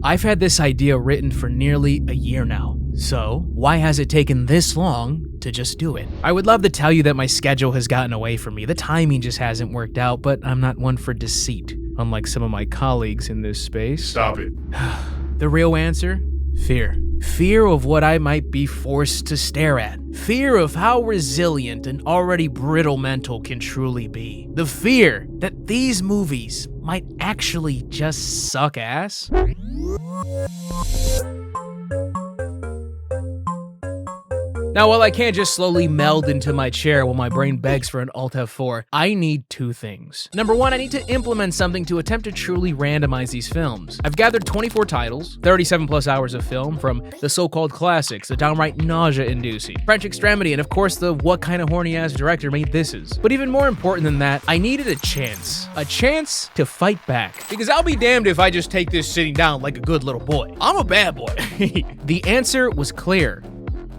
I've had this idea written for nearly a year now. So, why has it taken this long to just do it? I would love to tell you that my schedule has gotten away from me. The timing just hasn't worked out, but I'm not one for deceit, unlike some of my colleagues in this space. Stop it. The real answer? Fear. Fear of what I might be forced to stare at. Fear of how resilient an already brittle mental can truly be. The fear that these movies might actually just suck ass. Now, while I can't just slowly meld into my chair while my brain begs for an Alt F4, I need two things. Number one, I need to implement something to attempt to truly randomize these films. I've gathered 24 titles, 37 plus hours of film, from the so-called classics, the downright nausea-inducing, French Extremity, and of course the what kind of horny-ass director made this is. But even more important than that, I needed a chance to fight back. Because I'll be damned if I just take this sitting down like a good little boy. I'm a bad boy. The answer was clear.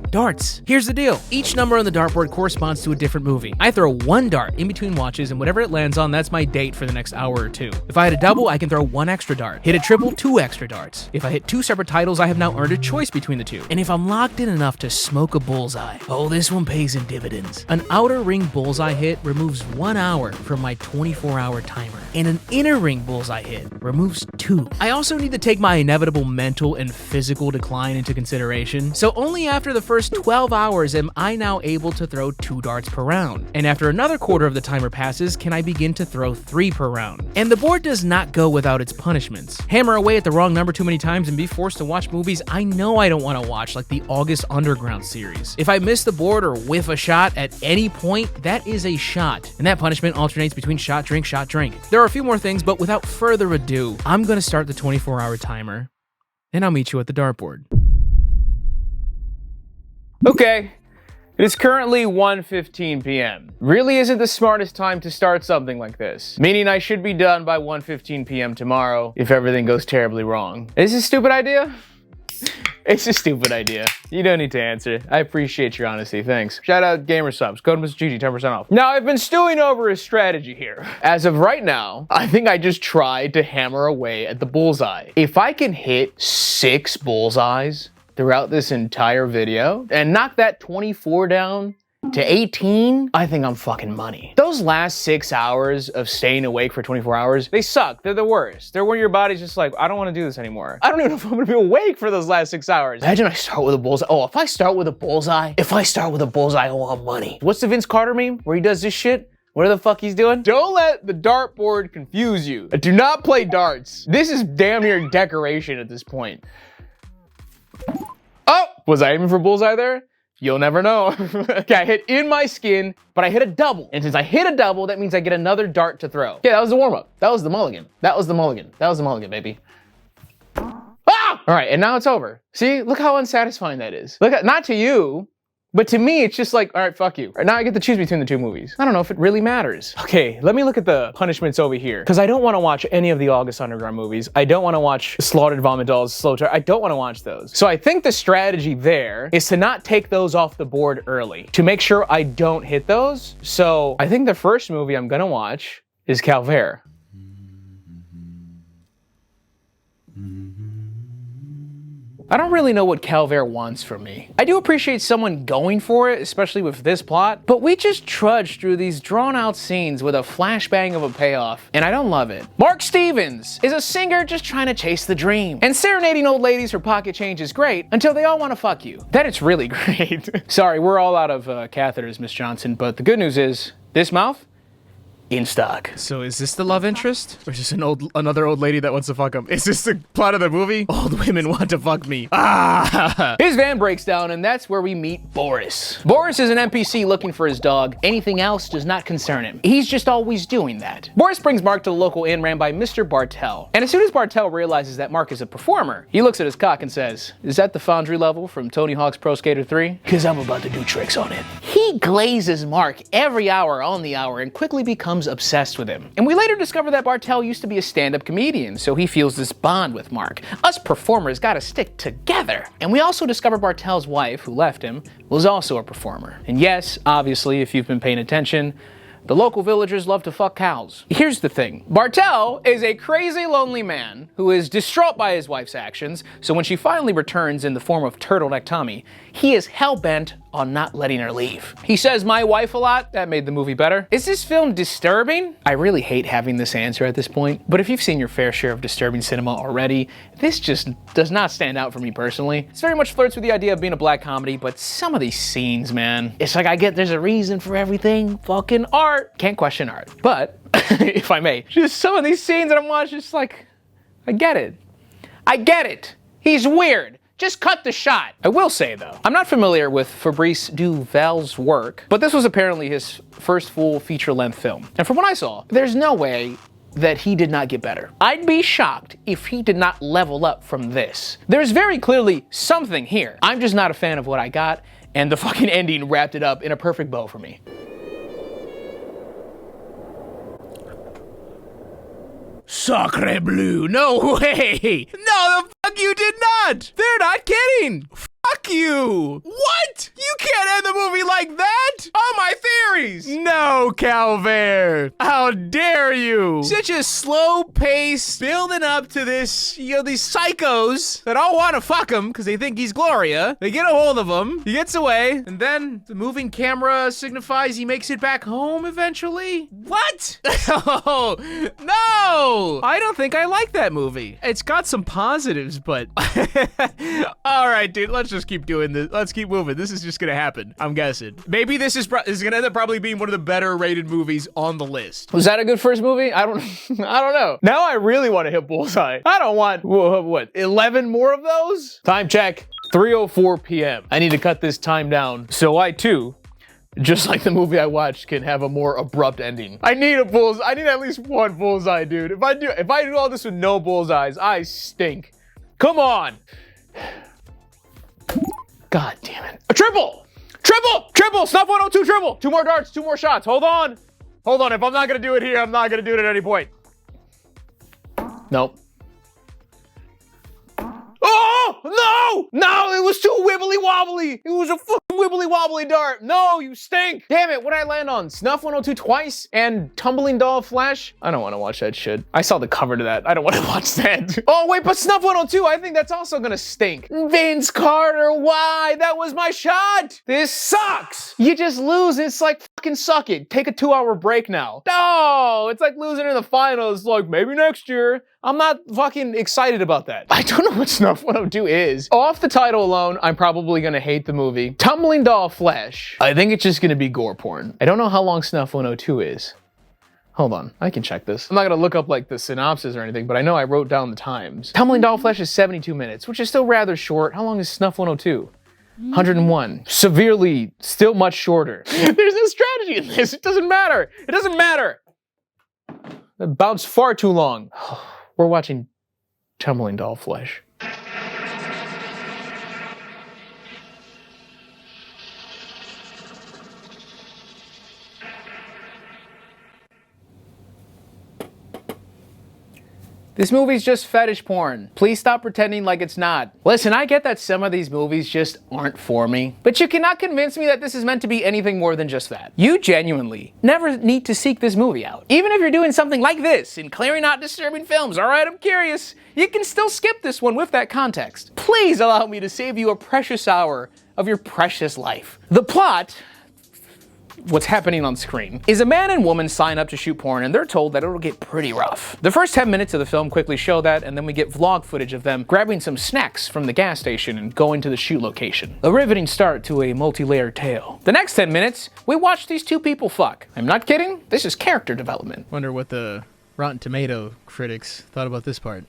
Darts. Here's the deal. Each number on the dartboard corresponds to a different movie. I throw one dart in between watches, and whatever it lands on, that's my date for the next hour or two. If I hit a double, I can throw one extra dart. Hit a triple, two extra darts. If I hit two separate titles, I have now earned a choice between the two. And if I'm locked in enough to smoke a bullseye, oh, this one pays in dividends. An outer ring bullseye hit removes 1 hour from my 24-hour timer, and an inner ring bullseye hit removes 2. I also need to take my inevitable mental and physical decline into consideration, so only after the first 12 hours am I now able to throw 2 darts per round. And after another quarter of the timer passes, can I begin to throw 3 per round. And the board does not go without its punishments. Hammer away at the wrong number too many times and be forced to watch movies I know I don't want to watch, like the August Underground series. If I miss the board or whiff a shot at any point, that is a shot. And that punishment alternates between shot, drink, shot, drink. There are a few more things, but without further ado, I'm gonna start the 24-hour timer, and I'll meet you at the dartboard. Okay, it is currently 1:15 p.m. Really isn't the smartest time to start something like this, meaning I should be done by 1:15 p.m. tomorrow if everything goes terribly wrong. Is this a stupid idea? It's a stupid idea. You don't need to answer. I appreciate your honesty, thanks. Shout out Gamer Subs, code Mr. GG, 10% off. Now, I've been stewing over a strategy here. As of right now, I think I just tried to hammer away at the bullseye. If I can hit 6 bullseyes throughout this entire video and knock that 24 down to 18, I think I'm fucking money. Those last 6 hours of staying awake for 24 hours, they suck. They're the worst. They're when your body's just like, I don't want to do this anymore. I don't even know if I'm gonna be awake for those last 6 hours. Imagine I start with a bullseye. Oh, if I start with a bullseye, I want money. What's the Vince Carter meme where he does this shit? What the fuck he's doing? Don't let the dartboard confuse you. Do not play darts. This is damn near decoration at this point. Oh, was I aiming for bullseye there? You'll never know. Okay, I hit in my skin, but I hit a double. And since I hit a double, that means I get another dart to throw. Yeah, that was the warm-up. That was the mulligan. That was the mulligan. That was the mulligan, baby. Ah! All right, and now it's over. See, look how unsatisfying that is. Look at, not to you, but to me, it's just like, all right, fuck you. Right, now I get to choose between the 2 movies. I don't know if it really matters. Okay, let me look at the punishments over here. Because I don't want to watch any of the August Underground movies. I don't want to watch Slaughtered Vomit Dolls, Slow Tar. I don't want to watch those. So I think the strategy there is to not take those off the board early, to make sure I don't hit those. So I think the first movie I'm gonna watch is Calvaire. I don't really know what Calvaire wants from me. I do appreciate someone going for it, especially with this plot, but we just trudge through these drawn out scenes with a flashbang of a payoff, and I don't love it. Mark Stevens is a singer just trying to chase the dream, and serenading old ladies for pocket change is great until they all want to fuck you. Then it's really great. Sorry, we're all out of catheters, Miss Johnson, but the good news is, this mouth, in stock. So is this the love interest? Or is this another old lady that wants to fuck him? Is this the plot of the movie? Old women want to fuck me. Ah! His van breaks down and that's where we meet Boris. Boris is an NPC looking for his dog. Anything else does not concern him. He's just always doing that. Boris brings Mark to the local inn ran by Mr. Bartel. And as soon as Bartel realizes that Mark is a performer, he looks at his cock and says, is that the Foundry level from Tony Hawk's Pro Skater 3? Cause I'm about to do tricks on it. He glazes Mark every hour on the hour and quickly becomes obsessed with him. And we later discover that Bartel used to be a stand-up comedian, so he feels this bond with Mark. Us performers gotta stick together. And we also discover Bartel's wife, who left him, was also a performer. And yes, obviously, if you've been paying attention, The local villagers love to fuck cows. Here's the thing. Bartel is a crazy lonely man who is distraught by his wife's actions, so when she finally returns in the form of Turtleneck Tommy, he is hell-bent on not letting her leave. He says my wife a lot. That made the movie better. Is this film disturbing? I really hate having this answer at this point, but if you've seen your fair share of disturbing cinema already, this just does not stand out for me personally. It's very much flirts with the idea of being a black comedy, but some of these scenes, man, it's like I get there's a reason for everything. Fucking art. Can't question art. But, if I may, just some of these scenes that I'm watching, just like, I get it. I get it. He's weird. Just cut the shot. I will say though, I'm not familiar with Fabrice Duval's work, but this was apparently his first full feature-length film. And from what I saw, there's no way that he did not get better. I'd be shocked if he did not level up from this. There's very clearly something here. I'm just not a fan of what I got, and the fucking ending wrapped it up in a perfect bow for me. Sacre bleu, no way! No, the fuck you did not! They're not kidding! Fuck you! What? You can't end the movie like that! All my theories! No, Calvaire! How dare you! Such a slow pace building up to this, these psychos that all want to fuck him because they think he's Gloria. They get a hold of him, he gets away, and then the moving camera signifies he makes it back home eventually? What? Oh, no! I don't think I like that movie. It's got some positives, but... All right, dude, let's just keep doing this. Let's keep moving. This is just gonna happen. I'm guessing. Maybe this is gonna end up probably being one of the better rated movies on the list. Was that a good first movie? I don't know. Now I really want to hit Bullseye. I don't want, what, 11 more of those? Time check, 3:04 p.m. I need to cut this time down so I too, just like the movie I watched, can have a more abrupt ending. I need a bullseye. I need at least one bullseye, dude. If I do all this with no bullseyes, I stink. Come on. God damn it. A triple! Triple! Triple! Snuff 102 triple! 2 more darts, 2 more shots. Hold on. Hold on. If I'm not gonna do it here, I'm not gonna do it at any point. Nope. Oh, no! No, it was too wibbly wobbly. It was a fucking wibbly wobbly dart. No, you stink. Damn it, what'd I land on? Snuff 102 twice and Tumbling Doll Flash? I don't want to watch that shit. I saw the cover to that. I don't want to watch that. Oh, wait, but Snuff 102, I think that's also gonna stink. Vince Carter, why? That was my shot. This sucks. You just lose. It's like fucking suck it. Take a 2-hour break now. No, it's like losing in the finals. Like maybe next year. I'm not fucking excited about that. I don't know what Snuff 102 is. Off the title alone, I'm probably gonna hate the movie. Tumbling Doll Flesh. I think it's just gonna be gore porn. I don't know how long Snuff 102 is. Hold on, I can check this. I'm not gonna look up like the synopsis or anything, but I know I wrote down the times. Tumbling Doll Flesh is 72 minutes, which is still rather short. How long is Snuff 102? 101. Severely, still much shorter. There's no strategy in this. It doesn't matter. It doesn't matter. That bounced far too long. We're watching Tumbling Doll Flesh. This movie's just fetish porn. Please stop pretending like it's not. Listen, I get that some of these movies just aren't for me, but you cannot convince me that this is meant to be anything more than just that. You genuinely never need to seek this movie out. Even if you're doing something like this in clearly not disturbing films, all right, I'm curious, you can still skip this one with that context. Please allow me to save you a precious hour of your precious life. The plot, what's happening on screen, is a man and woman sign up to shoot porn and they're told that it'll get pretty rough. The first 10 minutes of the film quickly show that, and then we get vlog footage of them grabbing some snacks from the gas station and going to the shoot location. A riveting start to a multi-layered tale. The next 10 minutes, we watch these two people fuck. I'm not kidding, this is character development. Wonder what the Rotten Tomato critics thought about this part.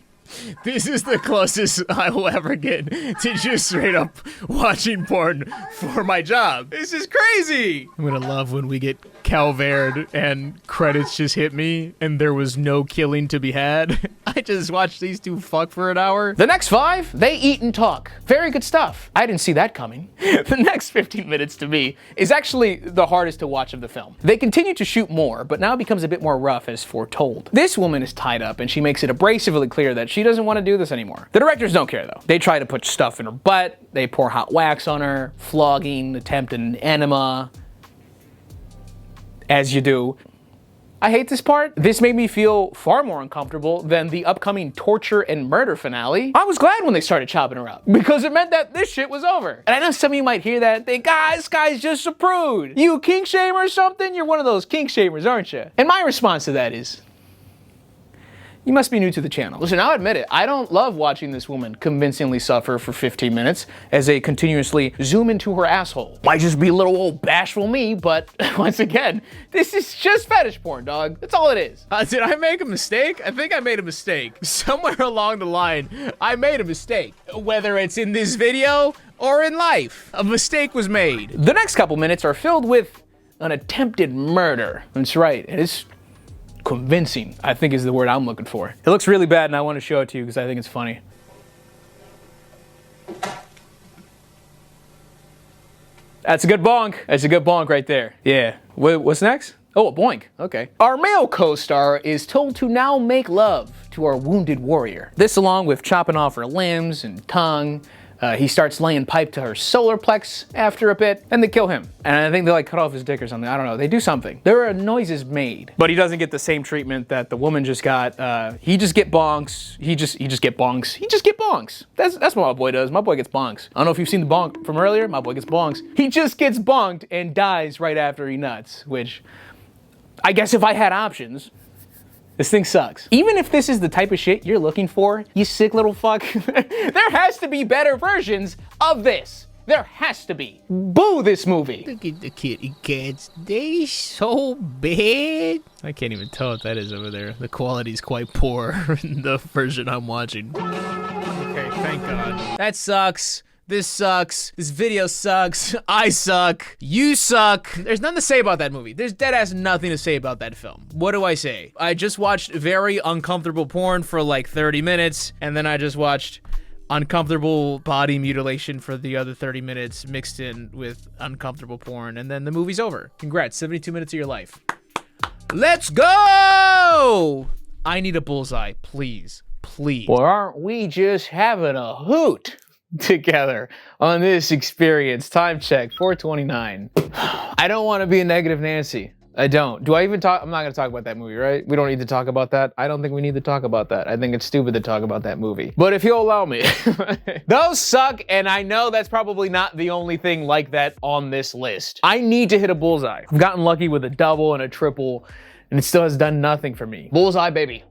This is the closest I will ever get to just straight up watching porn for my job. This is crazy. I'm gonna love when we get Calvaire and credits just hit me and there was no killing to be had. I just watched these two fuck for an hour. The next 5, they eat and talk. Very good stuff. I didn't see that coming. The next 15 minutes to me is actually the hardest to watch of the film. They continue to shoot more, but now it becomes a bit more rough as foretold. This woman is tied up and she makes it abrasively clear that she doesn't want to do this anymore. The directors don't care though. They try to put stuff in her butt, they pour hot wax on her, flogging, attempt an enema. as you do. I hate this part. This made me feel far more uncomfortable than the upcoming torture and murder finale. I was glad when they started chopping her up because it meant that this shit was over. And I know some of you might hear that and think, this guy's just a prude. You kink shamer or something? You're one of those kink shamers, aren't you? And my response to that is, you must be new to the channel. Listen, I'll admit it, I don't love watching this woman convincingly suffer for 15 minutes as they continuously zoom into her asshole. Might just be little old bashful me, but once again, this is just fetish porn, dog. That's all it is. Did I make a mistake? I think I made a mistake. Somewhere along the line, I made a mistake. Whether it's in this video or in life, a mistake was made. The next couple minutes are filled with an attempted murder. That's right, it is convincing, I think is the word I'm looking for. It looks really bad and I want to show it to you because I think it's funny. That's a good bonk. That's a good bonk right there. Yeah. What's next? Oh, a boink. Okay. Our male co-star is told to now make love to our wounded warrior. This along with chopping off her limbs and tongue. He starts laying pipe to her solar plex after a bit, and they kill him. And I think they like cut off his dick or something. I don't know. They do something. There are noises made, but he doesn't get the same treatment that the woman just got. He just get bonks. He just get bonks. He just get bonks. That's what my boy does. My boy gets bonks. I don't know if you've seen the bonk from earlier. My boy gets bonks. He just gets bonked and dies right after he nuts, which I guess if I had options, this thing sucks. Even if this is the type of shit you're looking for, you sick little fuck, there has to be better versions of this. There has to be. Boo this movie. Look at the kitty cats. They so bad. I can't even tell what that is over there. The quality's quite poor in the version I'm watching. Okay, thank God. That sucks. This sucks. This video sucks. I suck. You suck. There's nothing to say about that movie. There's deadass nothing to say about that film. What do I say? I just watched very uncomfortable porn for like 30 minutes, and then I just watched uncomfortable body mutilation for the other 30 minutes mixed in with uncomfortable porn, and then the movie's over. Congrats, 72 minutes of your life. Let's go! I need a bullseye, please. Please. Well, aren't we just having a hoot together on this experience? Time check, 4:29. I don't want to be a negative Nancy. I don't. Do I even talk? I'm not going to talk about that movie, right? We don't need to talk about that. I don't think we need to talk about that. I think it's stupid to talk about that movie. But if you'll allow me. Those suck, and I know that's probably not the only thing like that on this list. I need to hit a bullseye. I've gotten lucky with a double and a triple, and it still has done nothing for me. Bullseye, baby.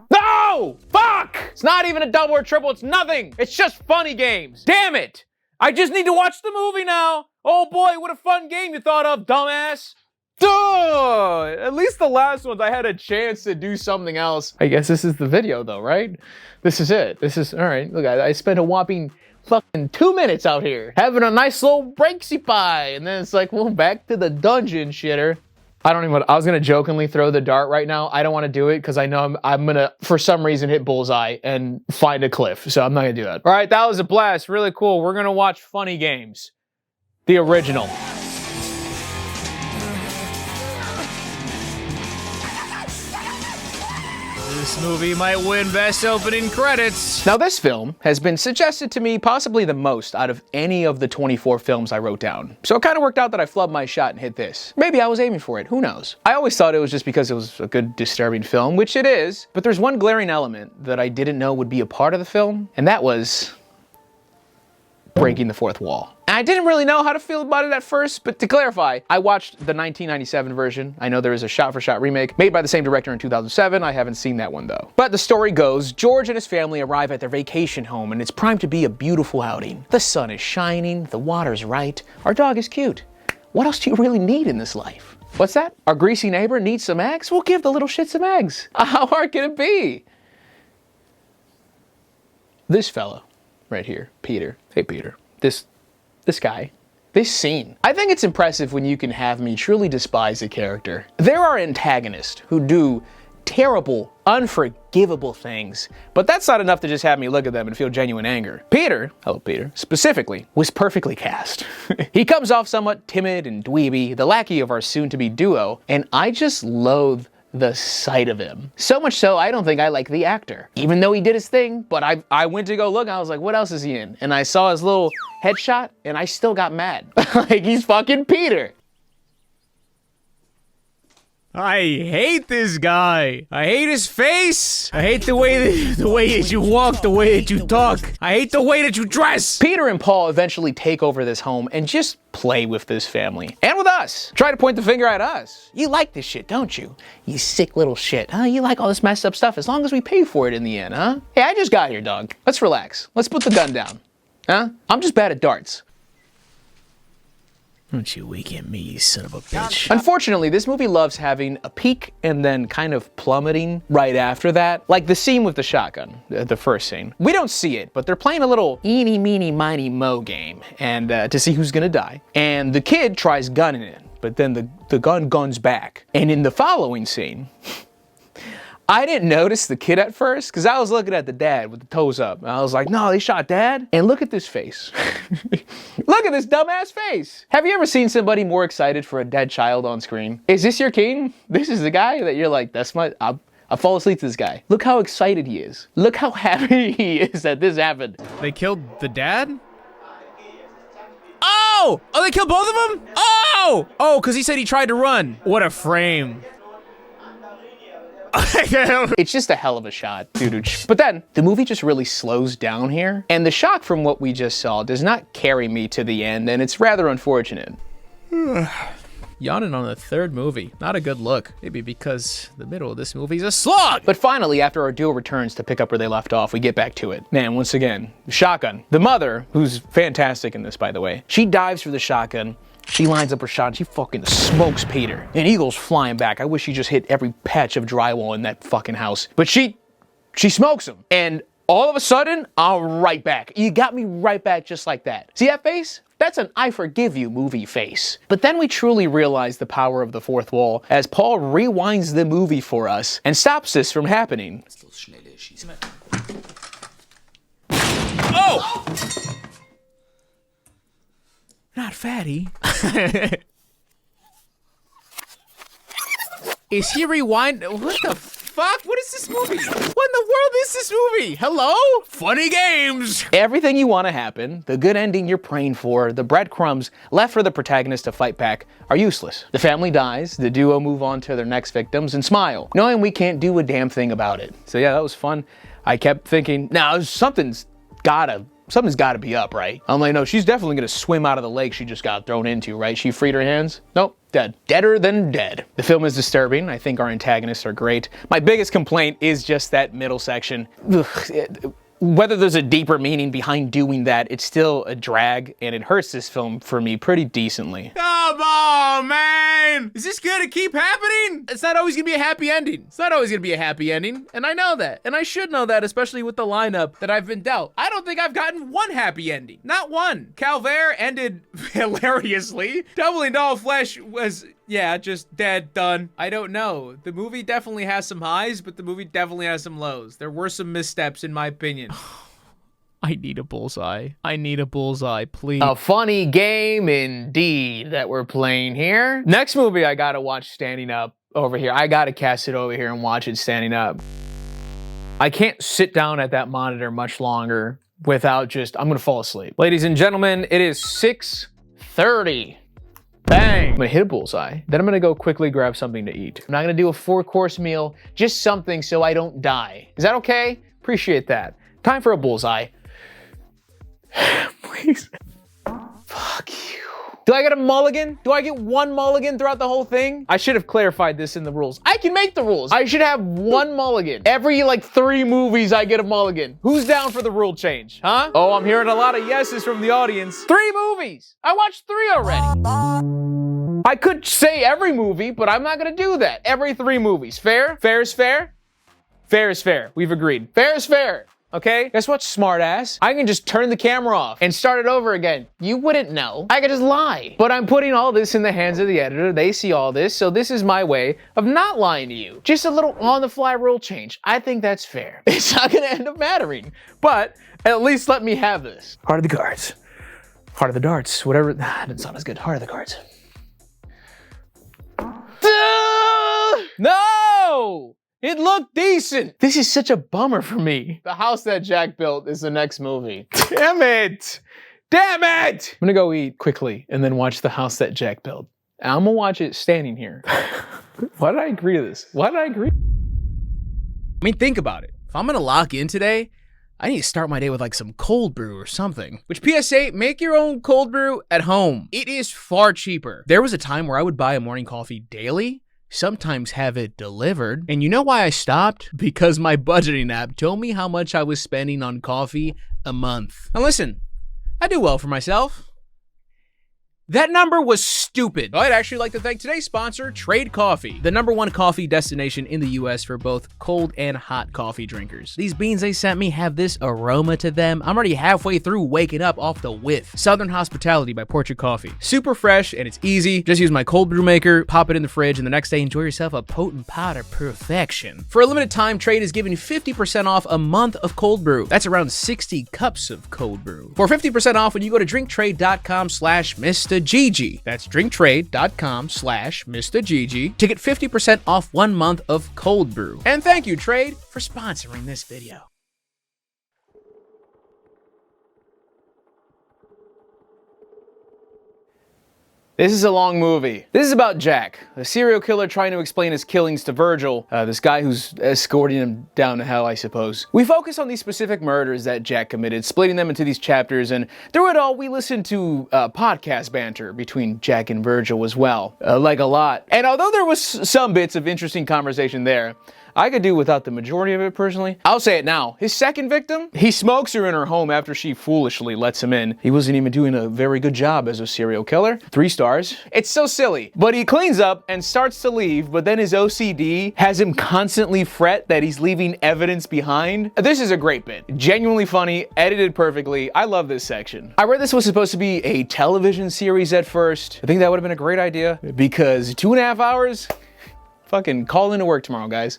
No! Fuck! It's not even a double or triple, it's nothing! It's just funny games. Damn it! I just need to watch the movie now! Oh boy, what a fun game you thought of, dumbass! Duh! At least the last ones I had a chance to do something else. I guess this is the video though, right? This is it. This is, alright, look, I spent a whopping fucking 2 minutes out here having a nice little breaksy pie, and then it's like, well, back to the dungeon, shitter. I was gonna jokingly throw the dart right now. I don't wanna do it because I know I'm gonna, for some reason, hit bullseye and find a cliff. So I'm not gonna do that. All right, that was a blast, really cool. We're gonna watch Funny Games, the original. This movie might win Best Opening Credits. Now this film has been suggested to me possibly the most out of any of the 24 films I wrote down. So it kind of worked out that I flubbed my shot and hit this. Maybe I was aiming for it, who knows? I always thought it was just because it was a good disturbing film, which it is, but there's one glaring element that I didn't know would be a part of the film, and that was breaking the fourth wall. I didn't really know how to feel about it at first, but to clarify, I watched the 1997 version. I know there is a shot-for-shot remake made by the same director in 2007. I haven't seen that one though. But the story goes, George and his family arrive at their vacation home and it's primed to be a beautiful outing. The sun is shining, the water's right, our dog is cute. What else do you really need in this life? What's that? Our greasy neighbor needs some eggs? We'll give the little shit some eggs. How hard can it be? This fella right here, Peter. Hey Peter. This guy, this scene. I think it's impressive when you can have me truly despise a character. There are antagonists who do terrible, unforgivable things, but that's not enough to just have me look at them and feel genuine anger. Peter, hello Peter, specifically, was perfectly cast. He comes off somewhat timid and dweeby, the lackey of our soon-to-be duo, and I just loathe the sight of him. So much so, I don't think I like the actor. Even though he did his thing, but I went to go look, and I was like, what else is he in? And I saw his little headshot, and I still got mad. Like, he's fucking Peter. I hate this guy. I hate his face. I hate the way that you walk, the way that you talk. I hate the way that you dress. Peter and Paul eventually take over this home and just play with this family. And with us. Try to point the finger at us. You like this shit, don't you? You sick little shit, huh? You like all this messed up stuff as long as we pay for it in the end, huh? Hey, I just got here, dog. Let's relax. Let's put the gun down. Huh? I'm just bad at darts. Don't you weaken me, you son of a bitch. Unfortunately, this movie loves having a peak and then kind of plummeting right after that. Like the scene with the shotgun, the first scene. We don't see it, but they're playing a little eeny, meeny, miny, mo game and to see who's gonna die. And the kid tries gunning it, but then the gun guns back. And in the following scene, I didn't notice the kid at first because I was looking at the dad with the toes up. And I was like, no, they shot dad. And look at this face. Look at this dumbass face. Have you ever seen somebody more excited for a dead child on screen? Is this your king? This is the guy that you're like, I fall asleep to this guy. Look how excited he is. Look how happy he is that this happened. They killed the dad? Oh! Oh, they killed both of them? Oh! Oh, because he said he tried to run. What a frame. It's just a hell of a shot, dude. But then the movie just really slows down here, and the shock from what we just saw does not carry me to the end, and it's rather unfortunate. Yawning on the third movie. Not a good look. Maybe because the middle of this movie is a slog. But finally, after our duo returns to pick up where they left off, we get back to it. Man, once again, shotgun. The mother, who's fantastic in this, by the way, she dives for the shotgun. She lines up her shot and she fucking smokes Peter. And he goes flying back. I wish she just hit every patch of drywall in that fucking house. But she smokes him. And all of a sudden, I'm right back. You got me right back just like that. See that face? That's an I forgive you movie face. But then we truly realize the power of the fourth wall as Paul rewinds the movie for us and stops this from happening. Oh! Not fatty. Is he rewind? What the fuck? What is this movie? What in the world is this movie? Hello? Funny games. Everything you want to happen, the good ending you're praying for, the breadcrumbs left for the protagonist to fight back are useless. The family dies, the duo move on to their next victims and smile, knowing we can't do a damn thing about it. So yeah, that was fun. I kept thinking, now something's gotta be up, right? I'm like, no, she's definitely gonna swim out of the lake she just got thrown into, right? She freed her hands? Nope, dead. Deader than dead. The film is disturbing. I think our antagonists are great. My biggest complaint is just that middle section. Whether there's a deeper meaning behind doing that, it's still a drag, and it hurts this film for me pretty decently. Come on, man! Is this gonna keep happening? It's not always gonna be a happy ending. It's not always gonna be a happy ending, and I know that. And I should know that, especially with the lineup that I've been dealt. I don't think I've gotten one happy ending. Not one. Calvaire ended hilariously. Tumbling to all flesh was... yeah, just dead, done. I don't know. The movie definitely has some highs, but the movie definitely has some lows. There were some missteps, in my opinion. I need a bullseye. I need a bullseye, please. A funny game indeed that we're playing here. Next movie I gotta watch standing up over here. I gotta cast it over here and watch it standing up. I can't sit down at that monitor much longer without I'm gonna fall asleep. Ladies and gentlemen, it is 6:30. Bang! I'm gonna hit a bullseye. Then I'm gonna go quickly grab something to eat. I'm not gonna do a 4-course meal, just something so I don't die. Is that okay? Appreciate that. Time for a bullseye. Please. Fuck you. Do I get a mulligan? Do I get one mulligan throughout the whole thing? I should have clarified this in the rules. I can make the rules. I should have one mulligan. Every 3 movies I get a mulligan. Who's down for the rule change, huh? Oh, I'm hearing a lot of yeses from the audience. 3 movies. I watched 3 already. I could say every movie, but I'm not gonna do that. Every 3 movies. Fair? Fair is fair? Fair is fair. We've agreed. Fair is fair. Okay? Guess what, smart ass? I can just turn the camera off and start it over again. You wouldn't know. I could just lie. But I'm putting all this in the hands of the editor. They see all this, so this is my way of not lying to you. Just a little on-the-fly rule change. I think that's fair. It's not gonna end up mattering, but at least let me have this. Heart of the cards. Heart of the darts. Whatever. Didn't sound as good. Heart of the cards. No! It looked decent. This is such a bummer for me. The house that Jack built is the next movie. Damn it. Damn it. I'm gonna go eat quickly and then watch the house that Jack built. I'm gonna watch it standing here. Why did I agree to this? Why did I agree? I mean, think about it. If I'm gonna lock in today, I need to start my day with like some cold brew or something. Which, PSA, make your own cold brew at home. It is far cheaper. There was a time where I would buy a morning coffee daily, sometimes have it delivered. And you know why I stopped? Because my budgeting app told me how much I was spending on coffee a month. Now listen, I do well for myself. That number was stupid. I'd actually like to thank today's sponsor, Trade Coffee, the #1 coffee destination in the US for both cold and hot coffee drinkers. These beans they sent me have this aroma to them. I'm already halfway through waking up off the whiff. Southern Hospitality by Portrait Coffee. Super fresh and it's easy. Just use my cold brew maker, pop it in the fridge, and the next day enjoy yourself a potent pot of perfection. For a limited time, Trade is giving you 50% off a month of cold brew. That's around 60 cups of cold brew. For 50% off when you go to drinktrade.com/MistaGG. That's drinktrade.com/MistaGG to get 50% off 1 month of cold brew. And thank you, Trade, for sponsoring this video. This is a long movie. This is about Jack, a serial killer trying to explain his killings to Virgil, this guy who's escorting him down to hell, I suppose. We focus on these specific murders that Jack committed, splitting them into these chapters, and through it all, we listen to podcast banter between Jack and Virgil as well, like a lot. And although there was some bits of interesting conversation there, I could do without the majority of it personally. I'll say it now. His second victim, he smokes her in her home after she foolishly lets him in. He wasn't even doing a very good job as a serial killer. 3 stars. It's so silly. But he cleans up and starts to leave, but then his OCD has him constantly fret that he's leaving evidence behind. This is a great bit. Genuinely funny, edited perfectly. I love this section. I read this was supposed to be a television series at first. I think that would have been a great idea because 2.5 hours? Fucking call into work tomorrow, guys.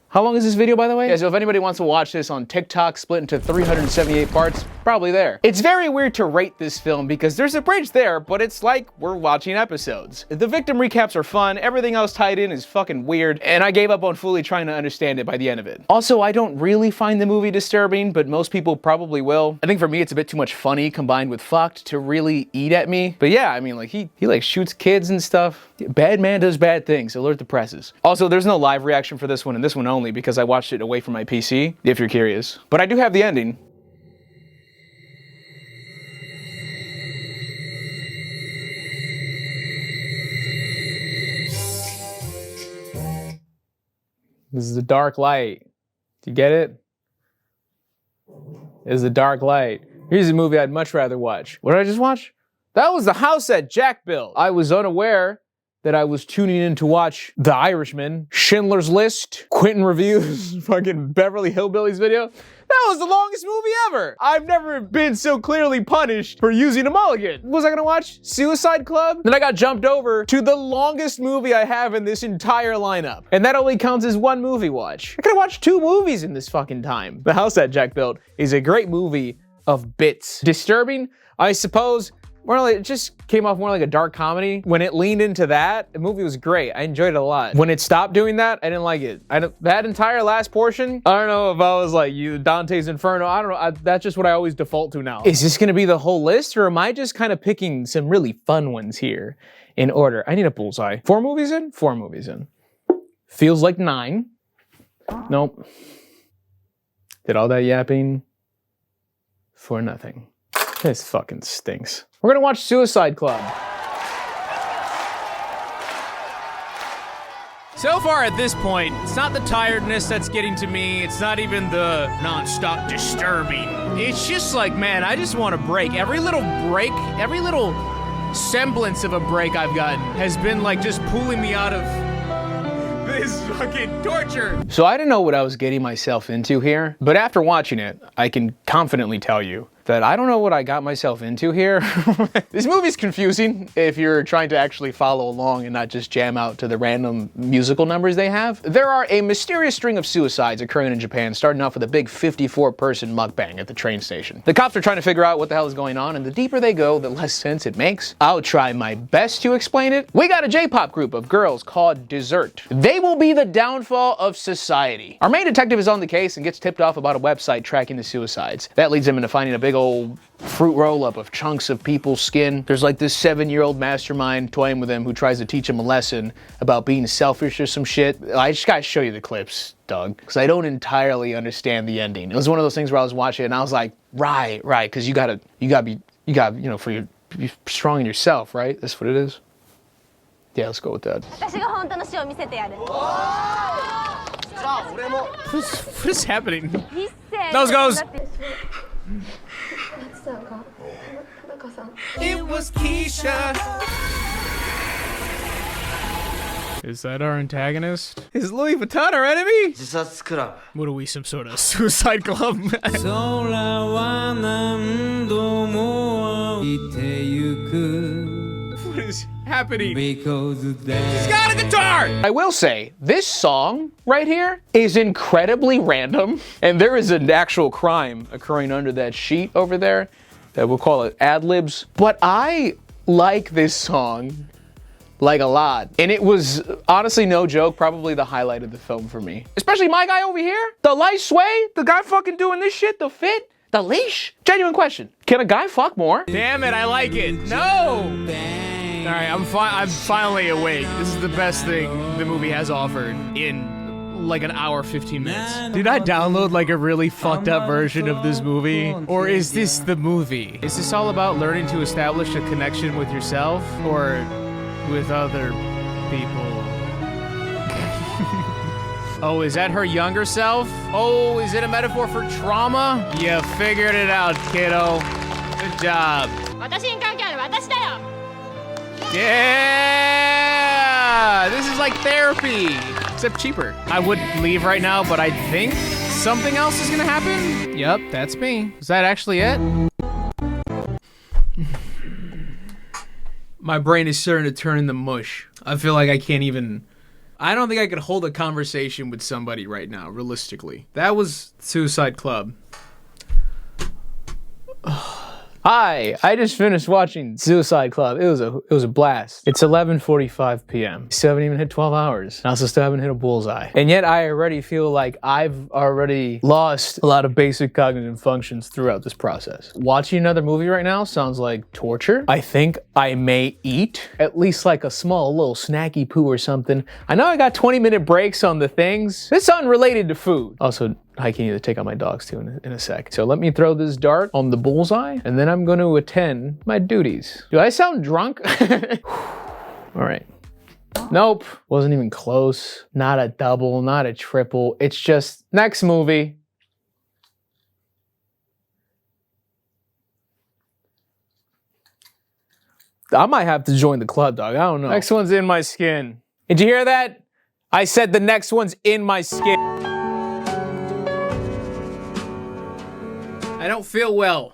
How long is this video, by the way? Yeah, so if anybody wants to watch this on TikTok split into 378 parts, probably there. It's very weird to rate this film because there's a bridge there, but it's like we're watching episodes. The victim recaps are fun, everything else tied in is fucking weird, and I gave up on fully trying to understand it by the end of it. Also, I don't really find the movie disturbing, but most people probably will. I think for me, it's a bit too much funny combined with fucked to really eat at me. But yeah, I mean, like, he like shoots kids and stuff. Bad man does bad things, alert the presses. Also, there's no live reaction for this one and this one only because I watched it away from my PC, if you're curious. But I do have the ending. This is a dark light. Do you get it? This is a dark light. Here's a movie I'd much rather watch. What did I just watch? That was the house that Jack built. I was unaware that I was tuning in to watch The Irishman, Schindler's List, Quentin Reviews, fucking Beverly Hillbillies video. That was the longest movie ever. I've never been so clearly punished for using a mulligan. Was I gonna watch Suicide Club? Then I got jumped over to the longest movie I have in this entire lineup. And that only counts as 1 movie watch. I could've watched 2 movies in this fucking time. The House That Jack Built is a great movie of bits. Disturbing, I suppose. It just came off more like a dark comedy. When it leaned into that, the movie was great. I enjoyed it a lot. When it stopped doing that, I didn't like it. That entire last portion, I don't know if I was like Dante's Inferno. I don't know. That's just what I always default to now. Is this gonna be the whole list, or am I just kind of picking some really fun ones here in order? I need a bullseye. 4 movies in? 4 movies in. Feels like 9. Nope. Did all that yapping for nothing. This fucking stinks. We're gonna watch Suicide Club. So far at this point, it's not the tiredness that's getting to me. It's not even the non-stop disturbing. It's just like, man, I just want a break. Every little break, every little semblance of a break I've gotten has been like just pulling me out of this fucking torture. So I didn't know what I was getting myself into here, but after watching it, I can confidently tell you that I don't know what I got myself into here. This movie's confusing if you're trying to actually follow along and not just jam out to the random musical numbers they have. There are a mysterious string of suicides occurring in Japan, starting off with a big 54-person mukbang at the train station. The cops are trying to figure out what the hell is going on, and the deeper they go, the less sense it makes. I'll try my best to explain it. We got a J-pop group of girls called Dessert. They will be the downfall of society. Our main detective is on the case and gets tipped off about a website tracking the suicides. That leads him into finding a big big old fruit roll-up of chunks of people's skin. There's like this 7-year-old mastermind toying with him who tries to teach him a lesson about being selfish or some shit. I just gotta show you the clips, Doug, because I don't entirely understand the ending. It was one of those things where I was watching it and I was like, right, because you gotta, be strong in yourself, right? That's what it is. Yeah, let's go with that. What is happening? Nose goes. It was Keisha. Is that our antagonist? Is Louis Vuitton our enemy? What are we, some sort of suicide club? What is happening? He's got a guitar! I will say, this song right here is incredibly random, and there is an actual crime occurring under that sheet over there that we'll call it ad-libs. But I like this song, like, a lot. And it was, honestly, no joke, probably the highlight of the film for me. Especially my guy over here, the light sway, the guy fucking doing this shit, the fit, the leash. Genuine question. Can a guy fuck more? Damn it, I like it. No! All right, I'm finally awake. This is the best thing the movie has offered in like an hour, 15 minutes. Did I download like a really fucked up version of this movie? Or is this the movie? Is this all about learning to establish a connection with yourself or with other people? Oh, is that her younger self? Oh, is it a metaphor for trauma? You figured it out, kiddo. Good job. Yeah! This is like therapy, except cheaper. I would leave right now, but I think something else is gonna happen. Yep, that's me. Is that actually it? My brain is starting to turn into mush. I feel like I can't even... I don't think I could hold a conversation with somebody right now, realistically. That was Suicide Club. Hi, I just finished watching Suicide Club. It was a blast. It's 11:45 p.m. Still haven't even hit 12 hours. I also still haven't hit a bullseye. And yet I already feel like I've already lost a lot of basic cognitive functions throughout this process. Watching another movie right now sounds like torture. I think I may eat at least like a small little snacky poo or something. I know I got 20-minute breaks on the things. It's unrelated to food. Also, I can either take out my dogs too in a sec. So let me throw this dart on the bullseye, and then I'm going to attend my duties. Do I sound drunk? All right. Nope. Wasn't even close. Not a double, not a triple. It's just next movie. I might have to join the club, dog. I don't know. Next one's in my skin. Did you hear that? I said the next one's in my skin. I don't feel well.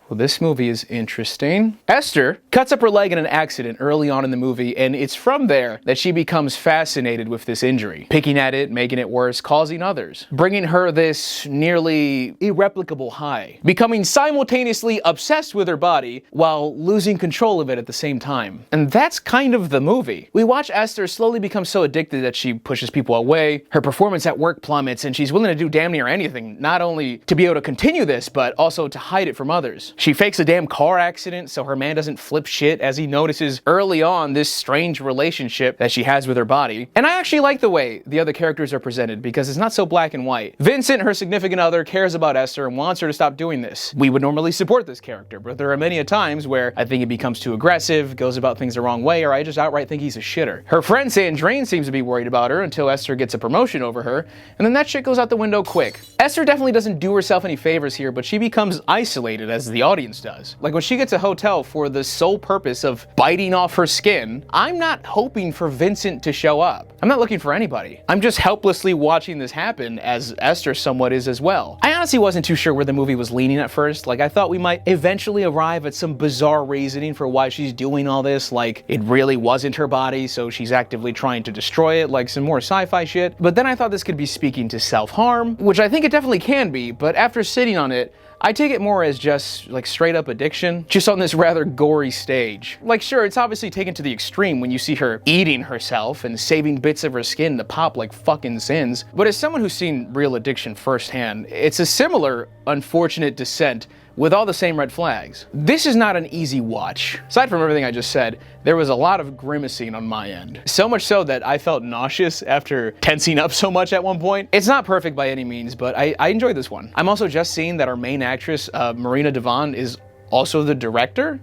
Well, this movie is interesting. Esther cuts up her leg in an accident early on in the movie, and it's from there that she becomes fascinated with this injury, picking at it, making it worse, causing others, bringing her this nearly irreplicable high, becoming simultaneously obsessed with her body while losing control of it at the same time. And that's kind of the movie. We watch Esther slowly become so addicted that she pushes people away, her performance at work plummets, and she's willing to do damn near anything, not only to be able to continue this, but also to hide it from others. She fakes a damn car accident so her man doesn't flip shit as he notices early on this strange relationship that she has with her body. And I actually like the way the other characters are presented because it's not so black and white. Vincent, her significant other, cares about Esther and wants her to stop doing this. We would normally support this character, but there are many a times where I think he becomes too aggressive, goes about things the wrong way, or I just outright think he's a shitter. Her friend Sandrine seems to be worried about her until Esther gets a promotion over her, and then that shit goes out the window quick. Esther definitely doesn't do herself any favors here, but she becomes isolated as the audience does. Like when she gets a hotel for the sole purpose of biting off her skin, I'm not hoping for Vincent to show up. I'm not looking for anybody. I'm just helplessly watching this happen, as Esther somewhat is as well. I honestly wasn't too sure where the movie was leaning at first. Like I thought we might eventually arrive at some bizarre reasoning for why she's doing all this, like it really wasn't her body, so she's actively trying to destroy it, like some more sci-fi shit. But then I thought this could be speaking to self-harm, which I think it definitely can be, but after sitting on it, I take it more as just like straight up addiction, just on this rather gory stage. Like sure, it's obviously taken to the extreme when you see her eating herself and saving bits of her skin to pop like fucking sins. But as someone who's seen real addiction firsthand, it's a similar unfortunate descent with all the same red flags. This is not an easy watch. Aside from everything I just said, there was a lot of grimacing on my end. So much so that I felt nauseous after tensing up so much at one point. It's not perfect by any means, but I enjoyed this one. I'm also just seeing that our main actress, Marina Devon, is also the director.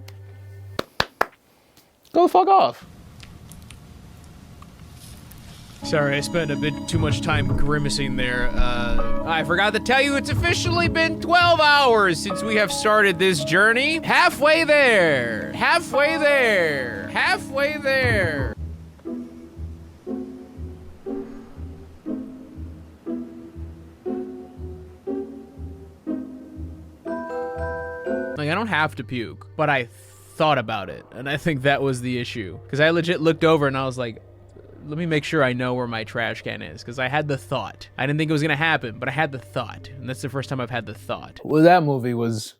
Go the fuck off. Sorry, I spent a bit too much time grimacing there. I forgot to tell you it's officially been 12 hours since we have started this journey. Halfway there. Halfway there. Halfway there. Like, I don't have to puke, but I thought about it, and I think that was the issue. Because I legit looked over and I was like, let me make sure I know where my trash can is, because I had the thought. I didn't think it was gonna happen, but I had the thought, and that's the first time I've had the thought. Well, that movie was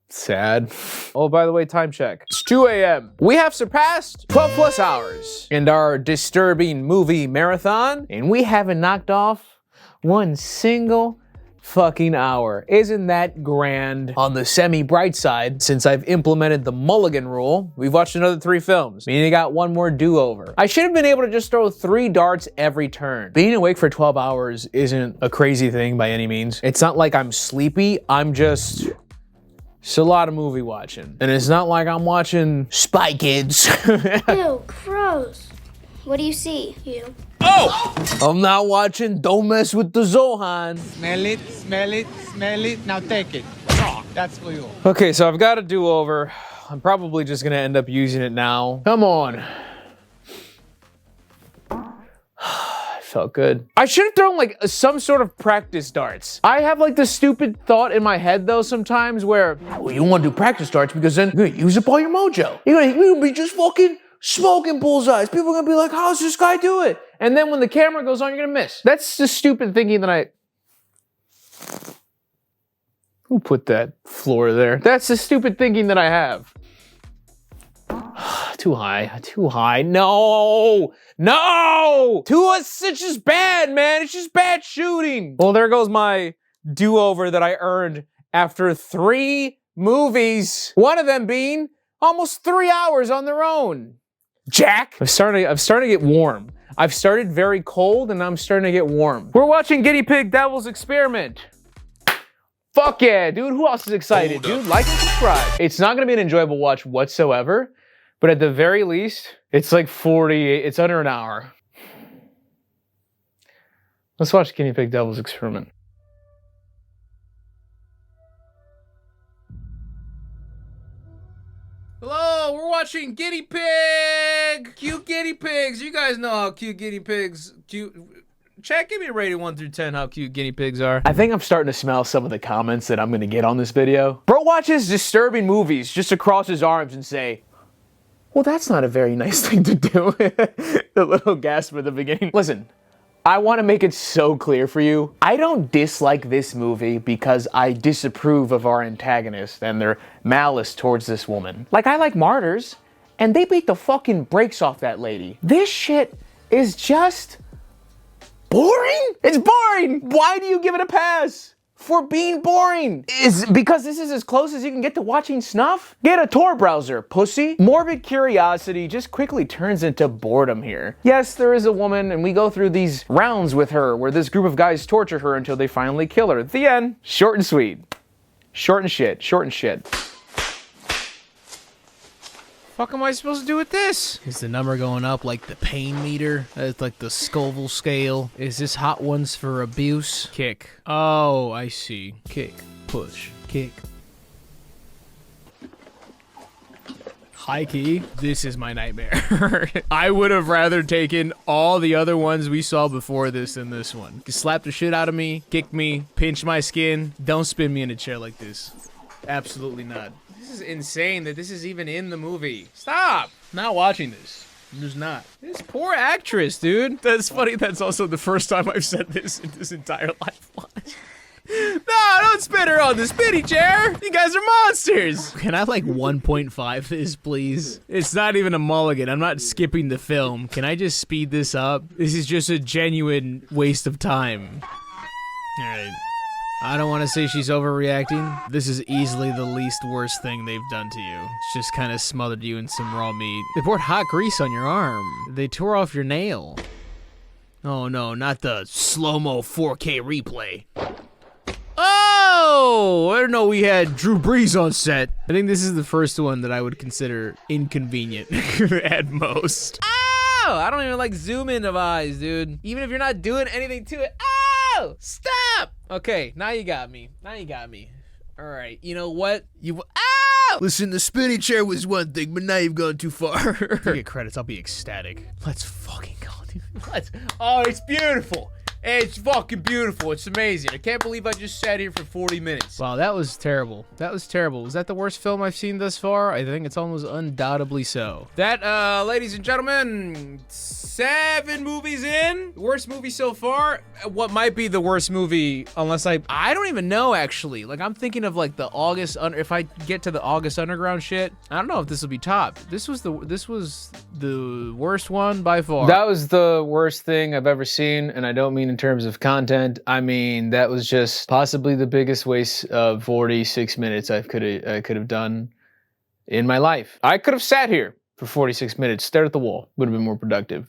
sad. Oh, by the way, time check. It's 2 a.m. We have surpassed 12 plus hours in our disturbing movie marathon, and we haven't knocked off one single fucking hour. Isn't that grand? On the semi-bright side, since I've implemented the mulligan rule, we've watched another 3 films, meaning I got one more do-over. I should have been able to just throw 3 darts every turn. Being awake for 12 hours isn't a crazy thing by any means. It's not like I'm sleepy, it's a lot of movie watching. And it's not like I'm watching Spy Kids. Ew, gross. What do you see? You. Oh! I'm not watching Don't Mess with the Zohan. Smell it, smell it, smell it. Now take it. That's for you. Okay, so I've got a do-over. I'm probably just gonna end up using it now. Come on. Felt good. I should have thrown like some sort of practice darts. I have like the stupid thought in my head though sometimes where, well, you want to do practice darts because then you're gonna use up all your mojo. You're gonna be just fucking smoking bullseyes. People are gonna be like, how's this guy do it? And then when the camera goes on, you're gonna miss. That's the stupid thinking that Who put that floor there? That's the stupid thinking that I have. Too high, too high. No, no! It's just bad, man. It's just bad shooting. Well, there goes my do-over that I earned after 3 movies. One of them being almost 3 hours on their own. Jack! I'm starting to get warm. I've started very cold and I'm starting to get warm. We're watching Guinea Pig Devil's Experiment. Fuck yeah, dude. Who else is excited, dude? Like and subscribe. It's not gonna be an enjoyable watch whatsoever, but at the very least, it's like 48, it's under an hour. Let's watch Guinea Pig Devil's Experiment. Hello, we're watching Guinea Pig! Cute guinea pigs. You guys know how cute guinea pigs, Chat, give me a rating 1 through 10 how cute guinea pigs are. I think I'm starting to smell some of the comments that I'm gonna get on this video. Bro watches disturbing movies just to cross his arms and say, well, that's not a very nice thing to do. The little gasp at the beginning. Listen, I want to make it so clear for you. I don't dislike this movie because I disapprove of our antagonist and their malice towards this woman. Like, I like Martyrs, and they beat the fucking brakes off that lady. This shit is just boring? It's boring! Why do you give it a pass? For being boring. Is because this is as close as you can get to watching snuff? Get a Tor browser, pussy. Morbid curiosity just quickly turns into boredom here. Yes, there is a woman and we go through these rounds with her where this group of guys torture her until they finally kill her. The end. Short and sweet. Short and shit. Short and shit. Fuck am I supposed to do with this? Is the number going up like the pain meter? It's like the Scoville scale. Is this hot ones for abuse? Kick. Oh, I see. Kick. Push. Kick. High key. This is my nightmare. I would have rather taken all the other ones we saw before this than this one. Slap the shit out of me, kick me, pinch my skin. Don't spin me in a chair like this. Absolutely not. This is insane that this is even in the movie. Stop! I'm not watching this. I'm just not. This poor actress, dude. That's funny. That's also the first time I've said this in this entire life. No, don't spin her on the spinny chair. You guys are monsters. Can I like 1.5 this, please? It's not even a mulligan. I'm not skipping the film. Can I just speed this up? This is just a genuine waste of time. All right. I don't want to say she's overreacting. This is easily the least worst thing they've done to you. It's just kind of smothered you in some raw meat. They poured hot grease on your arm. They tore off your nail. Oh no, not the slow-mo 4K replay. Oh! I didn't know we had Drew Brees on set. I think this is the first one that I would consider inconvenient at most. Oh! I don't even like zoom in of eyes, dude. Even if you're not doing anything to it. Oh! Stop! Okay, now you got me. Now you got me. All right, you know what? Ow! Listen, the spinning chair was one thing, but now you've gone too far. If you get credits, I'll be ecstatic. Let's fucking go, dude. Oh, it's beautiful. It's fucking beautiful. It's amazing. I can't believe I just sat here for 40 minutes. Wow, that was terrible. That was terrible. Was that the worst film I've seen thus far? I think it's almost undoubtedly so. That, ladies and gentlemen, 7 movies in. Worst movie so far. What might be the worst movie, unless I don't even know, actually. Like, I'm thinking of, like, the August, if I get to the August Underground shit, I don't know if this will be top. This was the worst one by far. That was the worst thing I've ever seen, and I don't mean in terms of content. I mean, that was just possibly the biggest waste of 46 minutes I could have done in my life. I could have sat here for 46 minutes, stared at the wall. Would have been more productive.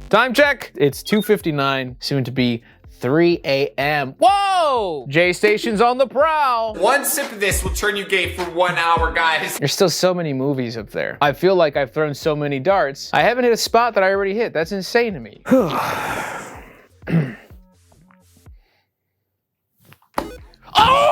Time check. It's 2:59, soon to be 3 a.m. Whoa! J Station's on the prowl. One sip of this will turn you gay for 1 hour, guys. There's still so many movies up there. I feel like I've thrown so many darts. I haven't hit a spot that I already hit. That's insane to me. Oh!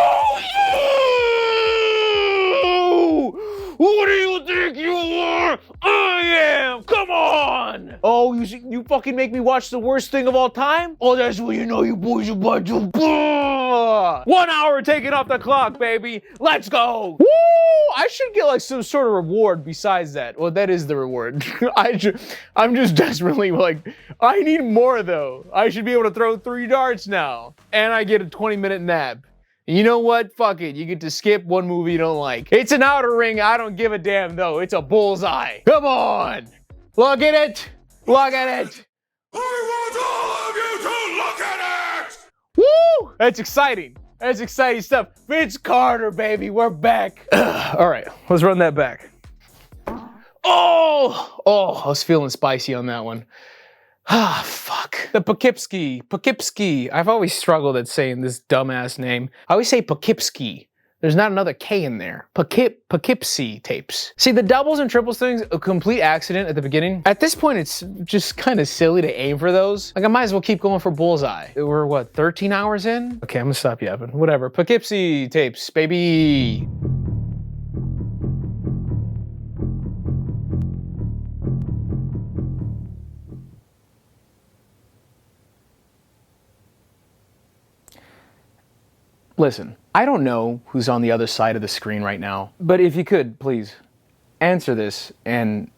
What do you think you are? I am! Come on! Oh, you fucking make me watch the worst thing of all time? Oh, that's when you know you boys are about to... 1 hour taken off the clock, baby. Let's go! Woo! I should get like some sort of reward besides that. Well, that is the reward. I'm just desperately like, I need more though. I should be able to throw 3 darts now. And I get a 20-minute nap. You know what? Fuck it. You get to skip one movie you don't like. It's an outer ring. I don't give a damn though. It's a bullseye. Come on. Look at it. Look at it. I want all of you to look at it. Woo! That's exciting. That's exciting stuff. Vince Carter, baby. We're back. All right. Let's run that back. Oh, I was feeling spicy on that one. Ah, fuck. The Poughkeepsie. I've always struggled at saying this dumbass name. I always say Poughkeepsie. There's not another K in there. Poughkeepsie Tapes. See, the doubles and triples things, a complete accident at the beginning. At this point, it's just kind of silly to aim for those. Like, I might as well keep going for bullseye. We're, what, 13 hours in? Okay, I'm gonna stop yapping. Whatever. Poughkeepsie Tapes, baby. Listen, I don't know who's on the other side of the screen right now, but if you could, please, answer this and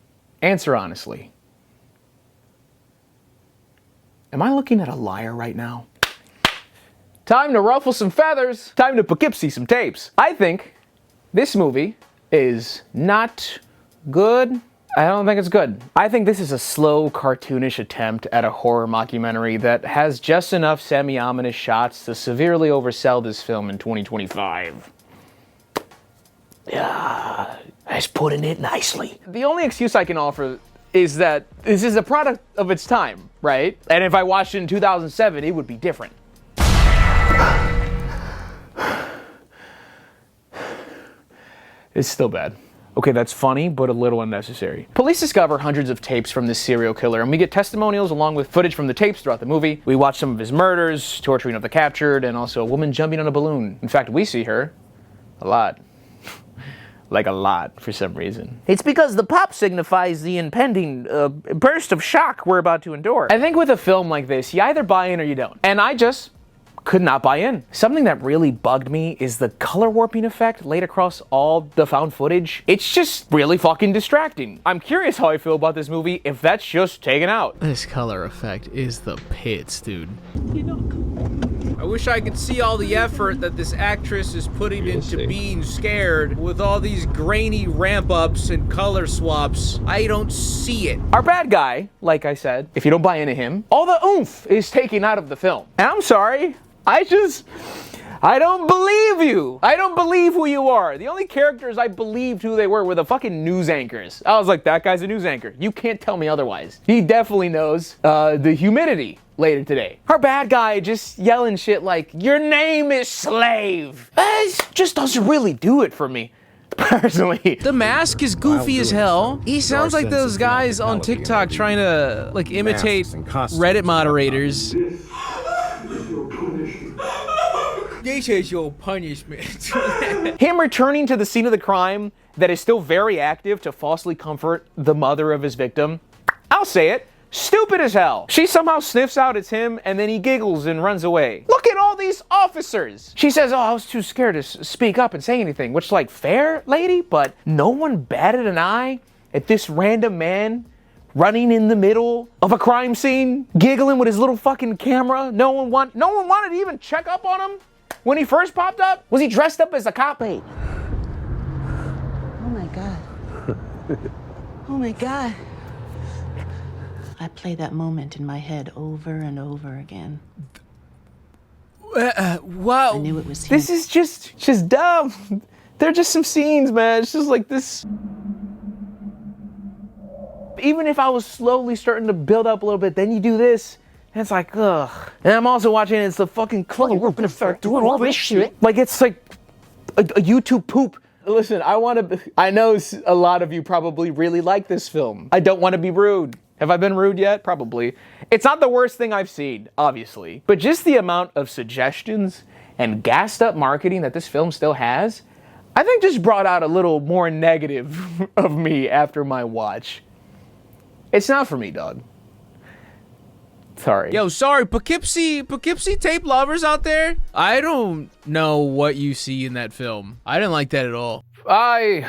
answer honestly. Am I looking at a liar right now? Time to ruffle some feathers. Time to Poughkeepsie some tapes. I think this movie is not good. I don't think it's good. I think this is a slow, cartoonish attempt at a horror mockumentary that has just enough semi-ominous shots to severely oversell this film in 2025. Yeah, that's putting it nicely. The only excuse I can offer is that this is a product of its time, right? And if I watched it in 2007, it would be different. It's still bad. Okay, that's funny, but a little unnecessary. Police discover hundreds of tapes from this serial killer, and we get testimonials along with footage from the tapes throughout the movie. We watch some of his murders, torturing of the captured, and also a woman jumping on a balloon. In fact, we see her a lot. Like a lot, for some reason. It's because the pop signifies the impending burst of shock we're about to endure. I think with a film like this, you either buy in or you don't. And I just could not buy in. Something that really bugged me is the color warping effect laid across all the found footage. It's just really fucking distracting. I'm curious how I feel about this movie if that's just taken out. This color effect is the pits, dude. You know, I wish I could see all the effort that this actress is putting into being scared with all these grainy ramp-ups and color swaps. I don't see it. Our bad guy, like I said, if you don't buy into him, all the oomph is taken out of the film. And I'm sorry, I don't believe you. I don't believe who you are. The only characters I believed who they were the fucking news anchors. I was like, that guy's a news anchor. You can't tell me otherwise. He definitely knows the humidity later today. Our bad guy just yelling shit like, your name is Slave. It just doesn't really do it for me. Personally. The mask is goofy as hell. He sounds like those guys on TikTok trying to like imitate Reddit moderators. This is your punishment. Him returning to the scene of the crime that is still very active to falsely comfort the mother of his victim. I'll say it. Stupid as hell. She somehow sniffs out it's him and then he giggles and runs away. Look at all these officers. She says, oh, I was too scared to speak up and say anything, which like fair, lady, but no one batted an eye at this random man running in the middle of a crime scene, giggling with his little fucking camera. No one wanted to even check up on him when he first popped up. Was he dressed up as a cop? Wait. Oh my God. Oh my God. I play that moment in my head over and over again. Wow. I knew it was him. This is just dumb. They're just some scenes, man. It's just like this. Even if I was slowly starting to build up a little bit, then you do this, and it's like, ugh. And I'm also watching, it's the fucking clone effect doing all this shit. Like, it's like a YouTube poop. Listen, I know a lot of you probably really like this film. I don't want to be rude. Have I been rude yet? Probably. It's not the worst thing I've seen, obviously. But just the amount of suggestions and gassed up marketing that this film still has, I think just brought out a little more negative of me after my watch. It's not for me, dog. Sorry. Yo, sorry, Poughkeepsie tape lovers out there. I don't know what you see in that film. I didn't like that at all. I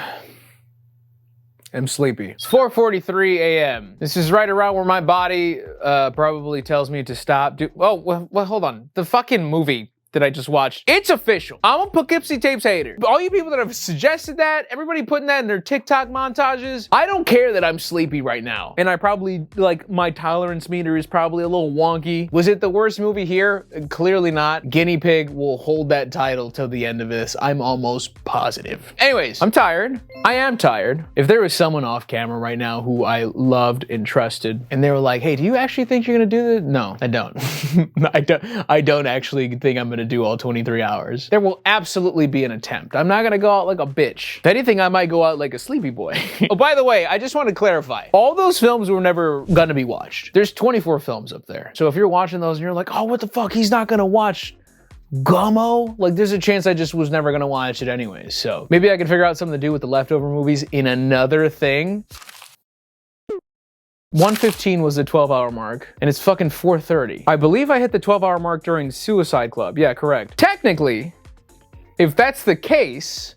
am sleepy. It's 4:43 a.m. This is right around where my body probably tells me to stop. Well, hold on. The fucking movie that I just watched, it's official. I'm a Poughkeepsie Tapes hater. All you people that have suggested that, everybody putting that in their TikTok montages, I don't care that I'm sleepy right now. And I probably, like, my tolerance meter is probably a little wonky. Was it the worst movie here? Clearly not. Guinea Pig will hold that title till the end of this. I'm almost positive. Anyways, I'm tired. I am tired. If there was someone off camera right now who I loved and trusted, and they were like, hey, do you actually think you're gonna do this? No, I don't. I don't actually think I'm gonna do all 23 hours. There will absolutely be an attempt. I'm not gonna go out like a bitch. If anything, I might go out like a sleepy boy. Oh, by the way, I just want to clarify. All those films were never gonna be watched. There's 24 films up there. So if you're watching those and you're like, oh, what the fuck? He's not gonna watch Gummo? Like, there's a chance I just was never gonna watch it anyways. So maybe I can figure out something to do with the leftover movies in another thing. 1:15 was the 12-hour mark, and it's fucking 4:30. I believe I hit the 12-hour mark during Suicide Club. Yeah, correct. Technically, if that's the case,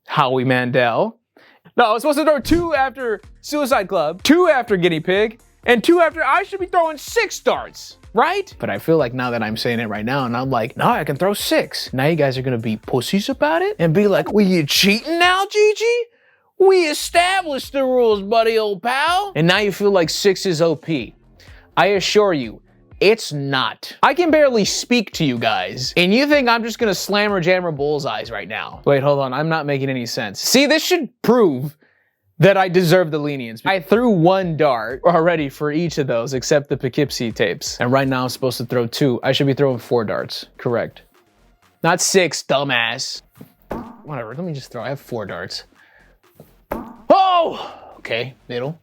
Howie Mandel. No, I was supposed to throw 2 after Suicide Club, 2 after Guinea Pig, and 2 after I should be throwing 6 darts, right? But I feel like now that I'm saying it right now, and I'm like, no, I can throw 6. Now you guys are gonna be pussies about it and be like, well, you cheating now, Gigi? We established the rules, buddy, old pal. And now you feel like 6 is OP. I assure you, it's not. I can barely speak to you guys, and you think I'm just gonna slammer jammer bullseyes right now. Wait, hold on, I'm not making any sense. See, this should prove that I deserve the lenience. I threw 1 dart already for each of those, except the Poughkeepsie Tapes. And right now I'm supposed to throw 2. I should be throwing 4 darts, correct. Not 6, dumbass. Whatever, let me just throw, I have 4 darts. Oh! Okay, middle.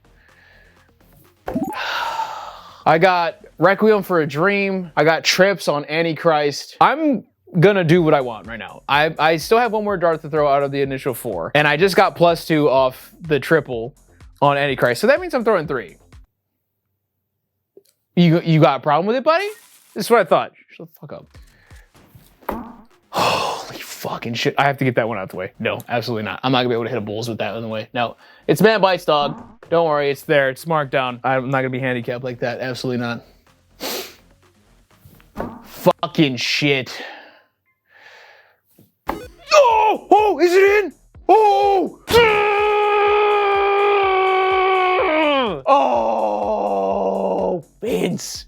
I got Requiem for a Dream. I got Trips on Antichrist. I'm gonna do what I want right now. I still have 1 more dart to throw out of the initial 4. And I just got +2 off the triple on Antichrist. So that means I'm throwing 3. You got a problem with it, buddy? This is what I thought. Shut the fuck up. Holy fucking shit. I have to get that one out the way. No, absolutely not. I'm not gonna be able to hit a bulls with that in the way. No, it's Man Bites, dog. Don't worry, it's there. It's marked down. I'm not gonna be handicapped like that. Absolutely not. fucking shit. Oh! Oh! Is it in? Oh! Oh! Vince!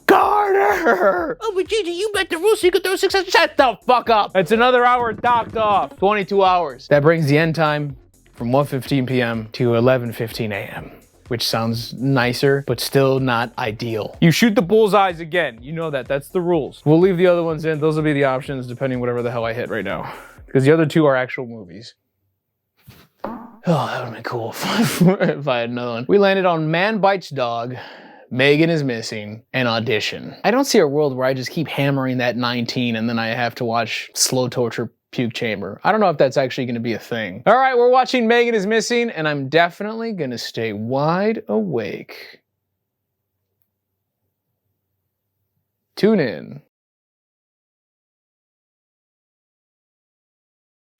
Carter! Oh, but Gigi, you bet the rules so you could throw 600. Shut the fuck up! It's another hour docked off. 22 hours. That brings the end time from 1:15 p.m. to 11:15 a.m. which sounds nicer, but still not ideal. You shoot the bullseyes again. You know that. That's the rules. We'll leave the other ones in. Those will be the options depending whatever the hell I hit right now. Because the other two are actual movies. Oh, that would've been cool if I had another one. We landed on Man Bites Dog, Megan is Missing, and Audition. I don't see a world where I just keep hammering that 19 and then I have to watch Slow Torture Puke Chamber. I don't know if that's actually gonna be a thing. All right, we're watching Megan is Missing, and I'm definitely gonna stay wide awake. Tune in.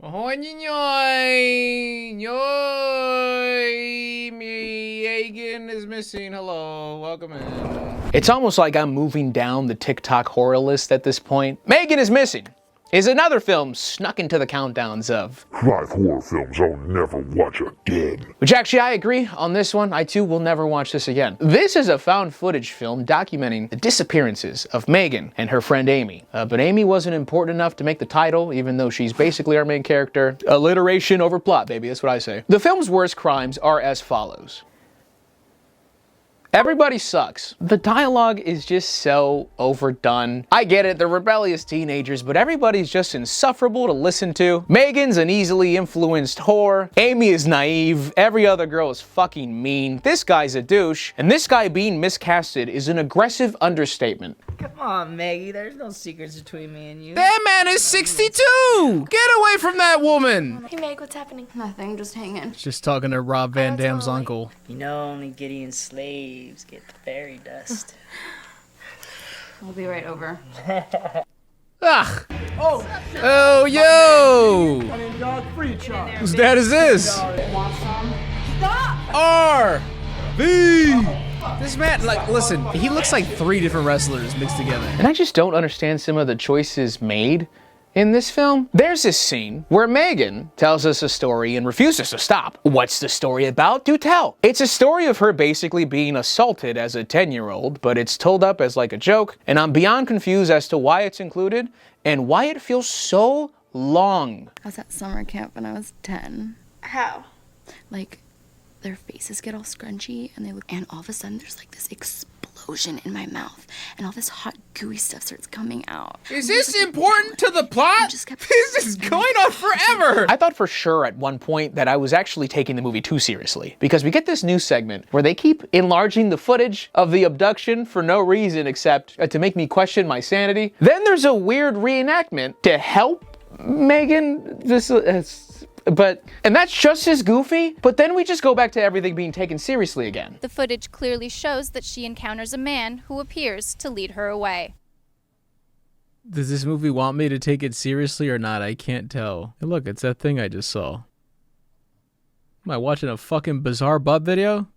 Ahoy, Nyoy! Nyoy! Megan is Missing. Hello, welcome in. It's almost like I'm moving down the TikTok horror list at this point. Megan is Missing is another film snuck into the countdowns of 5 horror films I'll never watch again. Which actually, I agree on this one. I too will never watch this again. This is a found footage film documenting the disappearances of Megan and her friend Amy. But Amy wasn't important enough to make the title, even though she's basically our main character. Alliteration over plot, baby, that's what I say. The film's worst crimes are as follows. Everybody sucks. The dialogue is just so overdone. I get it, they're rebellious teenagers, but everybody's just insufferable to listen to. Megan's an easily influenced whore. Amy is naive. Every other girl is fucking mean. This guy's a douche. And this guy being miscasted is an aggressive understatement. Come on, Maggie, there's no secrets between me and you. That man is 62! Get away from that woman! Hey, Meg, what's happening? Nothing, just hanging. Just talking to Rob Van Dam's uncle. You know, only Gideon's slaves get the fairy dust. I'll be right over. Ah! Oh, yo! Whose dad is this? R.V. This man, like, listen, he looks like 3 different wrestlers mixed together. And I just don't understand some of the choices made in this film. There's this scene where Megan tells us a story and refuses to stop. What's the story about? Do tell. It's a story of her basically being assaulted as a 10-year-old, but it's told up as like a joke, and I'm beyond confused as to why it's included and why it feels so long. I was at summer camp when I was 10. How? Like, their faces get all scrunchy and they look, and all of a sudden there's like this explosion in my mouth and all this hot gooey stuff starts coming out. Is this important to the plot? This is going on forever. I thought for sure at one point that I was actually taking the movie too seriously, because we get this news segment where they keep enlarging the footage of the abduction for no reason except to make me question my sanity. Then there's a weird reenactment to help Megan. And that's just as goofy, but then we just go back to everything being taken seriously again. The footage clearly shows that she encounters a man who appears to lead her away. Does this movie want me to take it seriously or not? I can't tell. Hey, look, it's that thing I just saw. Am I watching a fucking bizarre butt video?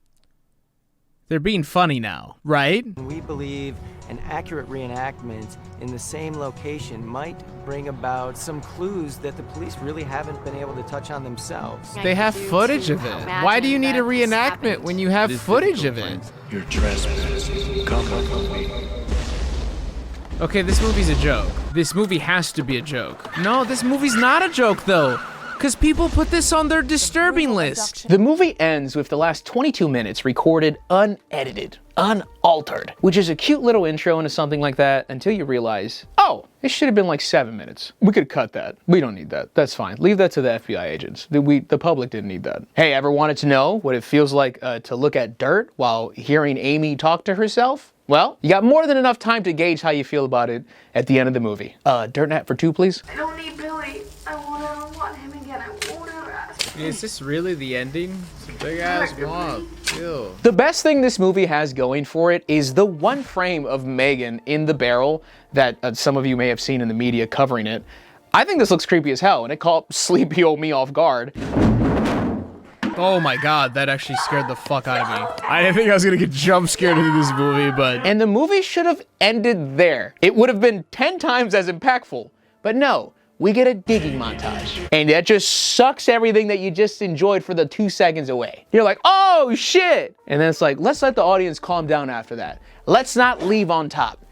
They're being funny now, right? We believe an accurate reenactment in the same location might bring about some clues that the police really haven't been able to touch on themselves. They have footage of it. Why do you need a reenactment when you have footage of it? You're trespassing. Come with me. Okay, this movie's a joke. This movie has to be a joke. No, this movie's not a joke though. Because people put this on their disturbing list. The movie ends with the last 22 minutes recorded unedited, unaltered, which is a cute little intro into something like that until you realize, oh, it should have been like 7 minutes. We could cut that. We don't need that. That's fine. Leave that to the FBI agents. The public didn't need that. Hey, ever wanted to know what it feels like to look at dirt while hearing Amy talk to herself? Well, you got more than enough time to gauge how you feel about it at the end of the movie. Dirt Nat for 2, please. I don't need Billy. I want him again. I won't ever ask him. Is this really the ending? It's a big ass womp. Ew. The best thing this movie has going for it is the one frame of Megan in the barrel that some of you may have seen in the media covering it. I think this looks creepy as hell, and it caught sleepy old me off guard. Oh my god, that actually scared the fuck out of me. I didn't think I was gonna get jump scared into this movie, but... And the movie should have ended there. It would have been 10 times as impactful. But no, we get a digging montage. And that just sucks everything that you just enjoyed for the 2 seconds away. You're like, oh shit! And then it's like, let's let the audience calm down after that. Let's not leave on top.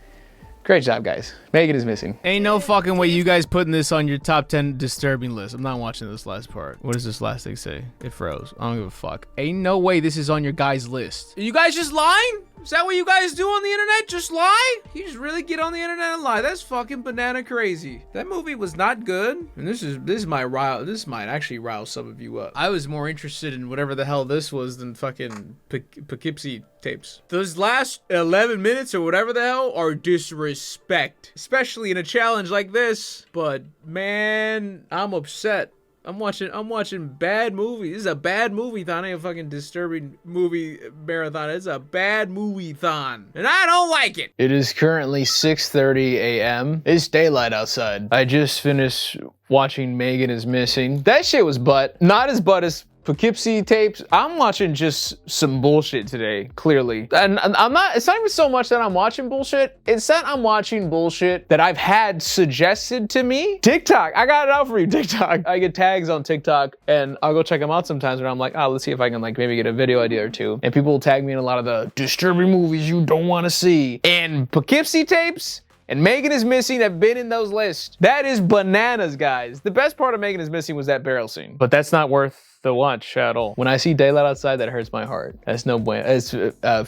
Great job, guys. Megan is missing. Ain't no fucking way you guys putting this on your top 10 disturbing list. I'm not watching this last part. What does this last thing say? It froze. I don't give a fuck. Ain't no way this is on your guys' list. Are you guys just lying? Is that what you guys do on the internet? Just lie? You just really get on the internet and lie. That's fucking banana crazy. That movie was not good. And this might actually rile some of you up. I was more interested in whatever the hell this was than fucking Poughkeepsie Tapes. Those last 11 minutes or whatever the hell are disrespect, especially in a challenge like this. But man, I'm upset. I'm watching bad movies. This is a bad movie-thon, ain't a fucking disturbing movie marathon. It's a bad movie-thon, and I don't like it. It is currently 6:30 a.m. It's daylight outside. I just finished watching Megan is Missing. That shit was butt. Not as butt as Poughkeepsie Tapes. I'm watching just some bullshit today, clearly. And it's not even so much that I'm watching bullshit, it's that I'm watching bullshit that I've had suggested to me. TikTok, I got it out for you, TikTok. I get tags on TikTok and I'll go check them out sometimes when I'm like, oh, let's see if I can like maybe get a video idea or two. And people will tag me in a lot of the disturbing movies you don't want to see. And Poughkeepsie Tapes and Megan is Missing have been in those lists. That is bananas, guys. The best part of Megan is Missing was that barrel scene. But that's not worth the watch at all. When I see daylight outside, that hurts my heart. That's no bueno. It's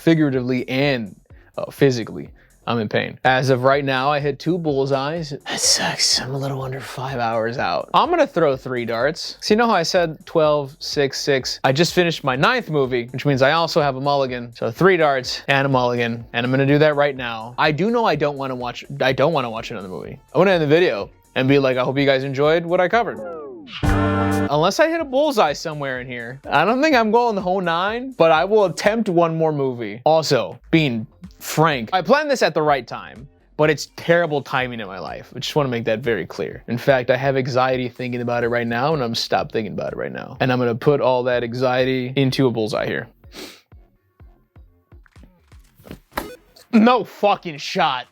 figuratively and physically. I'm in pain. As of right now, I hit 2 bullseyes. That sucks. I'm a little under 5 hours out. I'm gonna throw 3 darts. So you know how I said 12, 6, 6? I just finished my 9th movie, which means I also have a mulligan. So 3 darts and a mulligan, and I'm gonna do that right now. I do know I don't wanna watch another movie. I wanna end the video and be like, I hope you guys enjoyed what I covered. Unless I hit a bullseye somewhere in here. I don't think I'm going the whole 9, but I will attempt one more movie. Also, being frank, I planned this at the right time, but it's terrible timing in my life. I just want to make that very clear. In fact, I have anxiety thinking about it right now, and I'm stopped thinking about it right now. And I'm gonna put all that anxiety into a bullseye here. No fucking shot.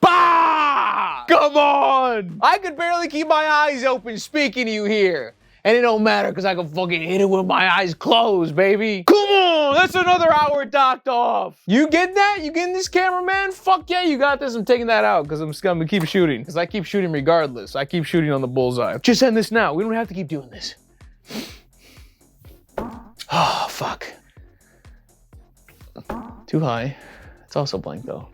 Bah! Come on! I could barely keep my eyes open speaking to you here. And it don't matter because I can fucking hit it with my eyes closed, baby. Come on! That's another hour docked off. You get that? You getting this, cameraman? Fuck yeah, you got this. I'm taking that out because I'm just gonna keep shooting. Because I keep shooting regardless. I keep shooting on the bullseye. Just end this now. We don't have to keep doing this. Oh, fuck. Too high. It's also blank though.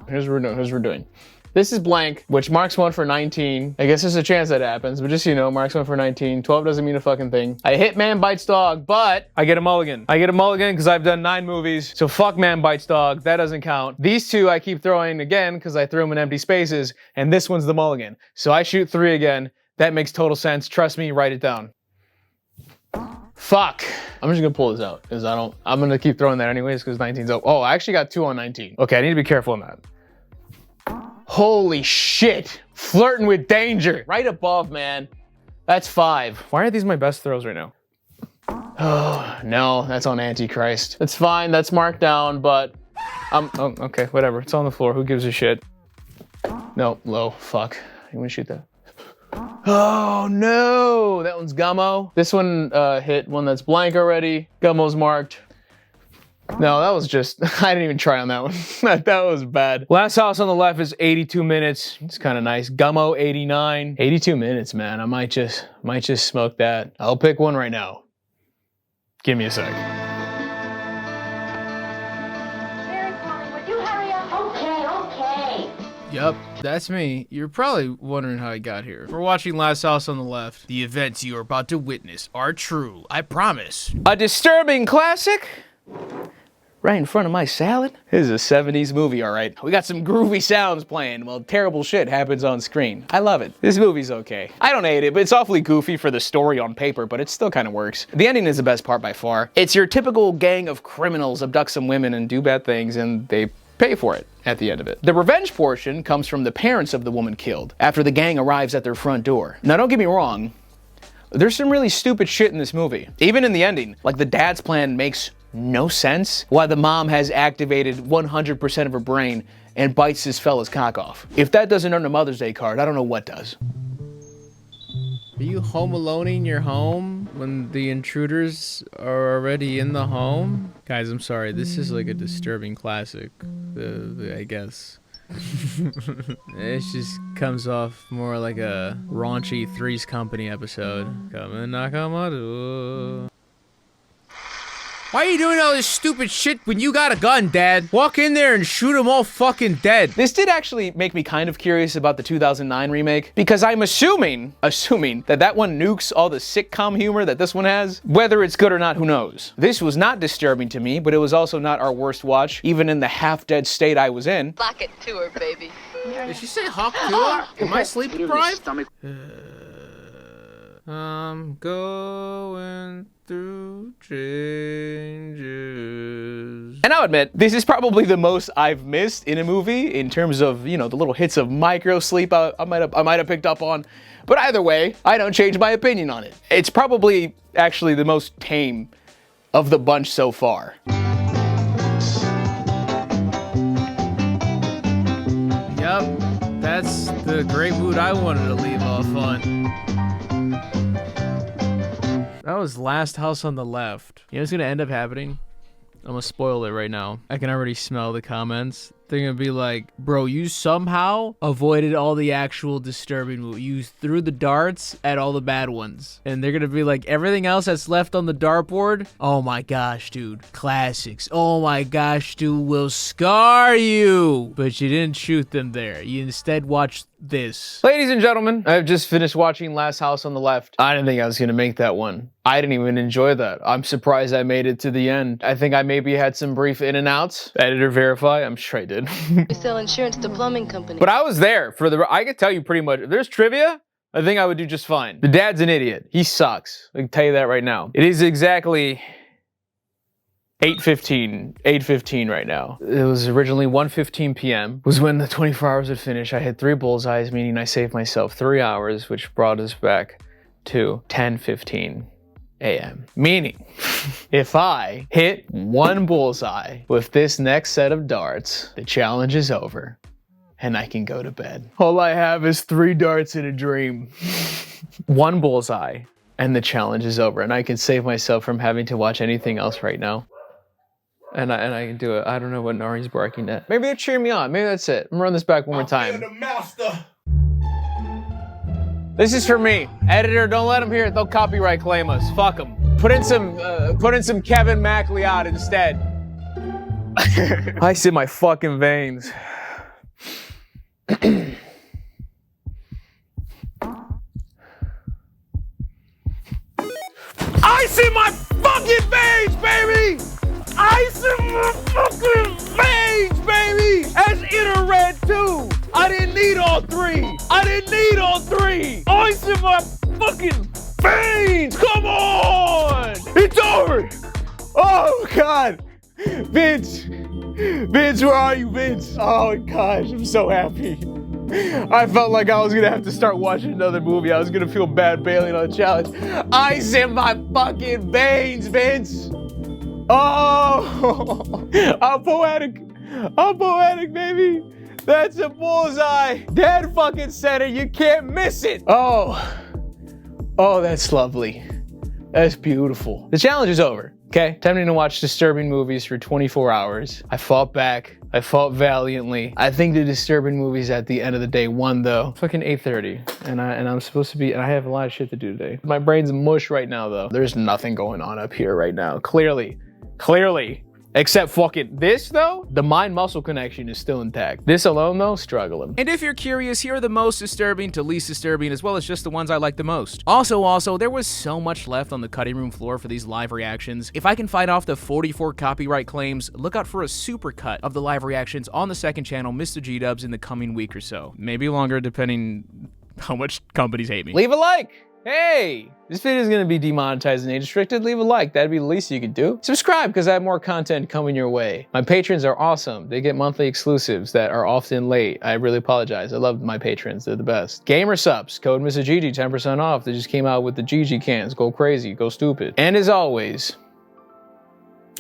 Here's what we're doing. This is blank, which marks 1 for 19. I guess there's a chance that happens, but just so you know, marks 1 for 19. 12 doesn't mean a fucking thing. I hit Man Bites Dog, but I get a mulligan. I get a mulligan because I've done 9 movies, so fuck Man Bites Dog. That doesn't count. These 2 I keep throwing again because I threw them in empty spaces, and this one's the mulligan. So I shoot 3 again. That makes total sense. Trust me, write it down. Fuck. I'm just gonna pull this out because I'm gonna keep throwing that anyways because 19's up. Oh, I actually got 2 on 19. Okay, I need to be careful on that. Holy shit. Flirting with danger. Right above, man. That's 5. Why are these my best throws right now? Oh, no, that's on Antichrist. It's fine, that's marked down, but oh, okay, whatever. It's on the floor. Who gives a shit? No, low. Fuck. You wanna shoot that? Oh no, that one's Gummo. This one hit one that's blank already. Gummo's marked. No, that was just, I didn't even try on that one. That was bad. Last house on the left is 82 minutes. It's kind of nice. Gummo 89. 82 minutes, man. I might just smoke that. I'll pick one right now. Give me a sec. Would you hurry up? Okay. Yup, that's me. You're probably wondering how I got here. We're watching Last House on the Left. The events you are about to witness are true, I promise. A disturbing classic? Right in front of my salad? This is a 70s movie, all right. We got some groovy sounds playing while terrible shit happens on screen. I love it. This movie's okay. I don't hate it, but it's awfully goofy for the story on paper, but it still kind of works. The ending is the best part by far. It's your typical gang of criminals abduct some women and do bad things, and they pay for it at the end of it. The revenge portion comes from the parents of the woman killed after the gang arrives at their front door. Now, don't get me wrong. There's some really stupid shit in this movie. Even in the ending, like the dad's plan makes no sense. Why the mom has activated 100% of her brain and bites this fella's cock off. If that doesn't earn a Mother's Day card, I don't know what does. Are you home aloneing your home when the intruders are already in the home? Guys, I'm sorry. This is like a disturbing classic, I guess. It just comes off more like a raunchy Three's Company episode. Come and knock on my door. Why are you doing all this stupid shit when you got a gun, Dad? Walk in there and shoot them all fucking dead. This did actually make me kind of curious about the 2009 remake, because I'm assuming that one nukes all the sitcom humor that this one has. Whether it's good or not, who knows? This was not disturbing to me, but it was also not our worst watch, even in the half-dead state I was in. Lock it to her, baby. Did she say hawk to her? Am I sleep deprived? I'm going through changes. And I'll admit, this is probably the most I've missed in a movie in terms of, you know, the little hits of micro sleep I might have picked up on. But either way, I don't change my opinion on it. It's probably actually the most tame of the bunch so far. Yup, that's the great mood I wanted to leave off on. That was Last House on the Left. You know what's gonna end up happening? I'm gonna spoil it right now. I can already smell the comments. They're gonna be like, bro, you somehow avoided all the actual disturbing movies. You threw the darts at all the bad ones. And they're gonna be like, everything else that's left on the dartboard, oh my gosh, dude, classics. Oh my gosh, dude, will scar you. But you didn't shoot them there. You instead watched this. Ladies and gentlemen, I've just finished watching Last House on the Left. I didn't think I was gonna make that one. I didn't even enjoy that. I'm surprised I made it to the end. I think I maybe had some brief in and outs. Editor verify, I'm sure I did. We sell insurance to plumbing companies. But I was there for I could tell you pretty much. If there's trivia, I think I would do just fine. The dad's an idiot. He sucks. I can tell you that right now. It is exactly 8:15 right now. It was originally 1:15 p.m. was when the 24 hours would finish. I had 3 bullseyes, meaning I saved myself 3 hours, which brought us back to 10:15 a.m. Meaning, if I hit 1 bullseye with this next set of darts, the challenge is over and I can go to bed. All I have is 3 darts in a dream. 1 bullseye and the challenge is over and I can save myself from having to watch anything else right now. And I can do it. I don't know what Nari's barking at. Maybe they're cheering me on. Maybe that's it. I'm gonna run this back one more time. The master. This is for me. Editor, don't let them hear it. They'll copyright claim us. Fuck them. Put in some Kevin MacLeod instead. Ice in my fucking veins. Ice in my fucking veins, baby! Ice in my fucking veins, baby! As in a red too. I didn't need all 3. Ice in my fucking veins! Come on! It's over! Oh, God! Vince! Vince, where are you, Vince? Oh, gosh, I'm so happy. I felt like I was gonna have to start watching another movie. I was gonna feel bad bailing on the challenge. Ice in my fucking veins, Vince! Oh! I'm poetic, baby! That's a bullseye! Dad fucking said it, you can't miss it! Oh, that's lovely. That's beautiful. The challenge is over, okay? Time to watch disturbing movies for 24 hours. I fought back. I fought valiantly. I think the disturbing movies at the end of the day won though. Fucking 8:30, and I'm supposed to be, and I have a lot of shit to do today. My brain's mush right now though. There's nothing going on up here right now. Clearly. Except fucking this though, the mind-muscle connection is still intact. This alone though, struggling. And if you're curious, here are the most disturbing to least disturbing, as well as just the ones I like the most. Also, there was so much left on the cutting room floor for these live reactions. If I can fight off the 44 copyright claims, look out for a super cut of the live reactions on the second channel, Mr. G-Dubs, in the coming week or so. Maybe longer, depending how much companies hate me. Leave a like. Hey! This video is going to be demonetized and age restricted. Leave a like, that'd be the least you could do. Subscribe, because I have more content coming your way. My patrons are awesome. They get monthly exclusives that are often late. I really apologize. I love my patrons, they're the best. Gamer subs, code Mr. Gigi, 10% off. They just came out with the Gigi cans. Go crazy, go stupid. And as always,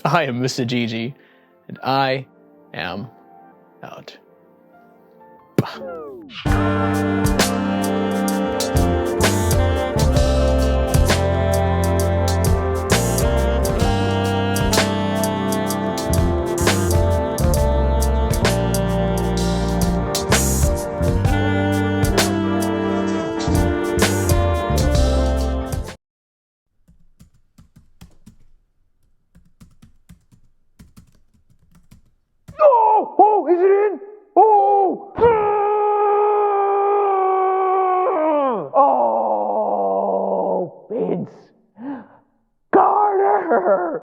I am Mr. Gigi, and I am out. Oh, is it in? Oh! Oh, Vince Carter!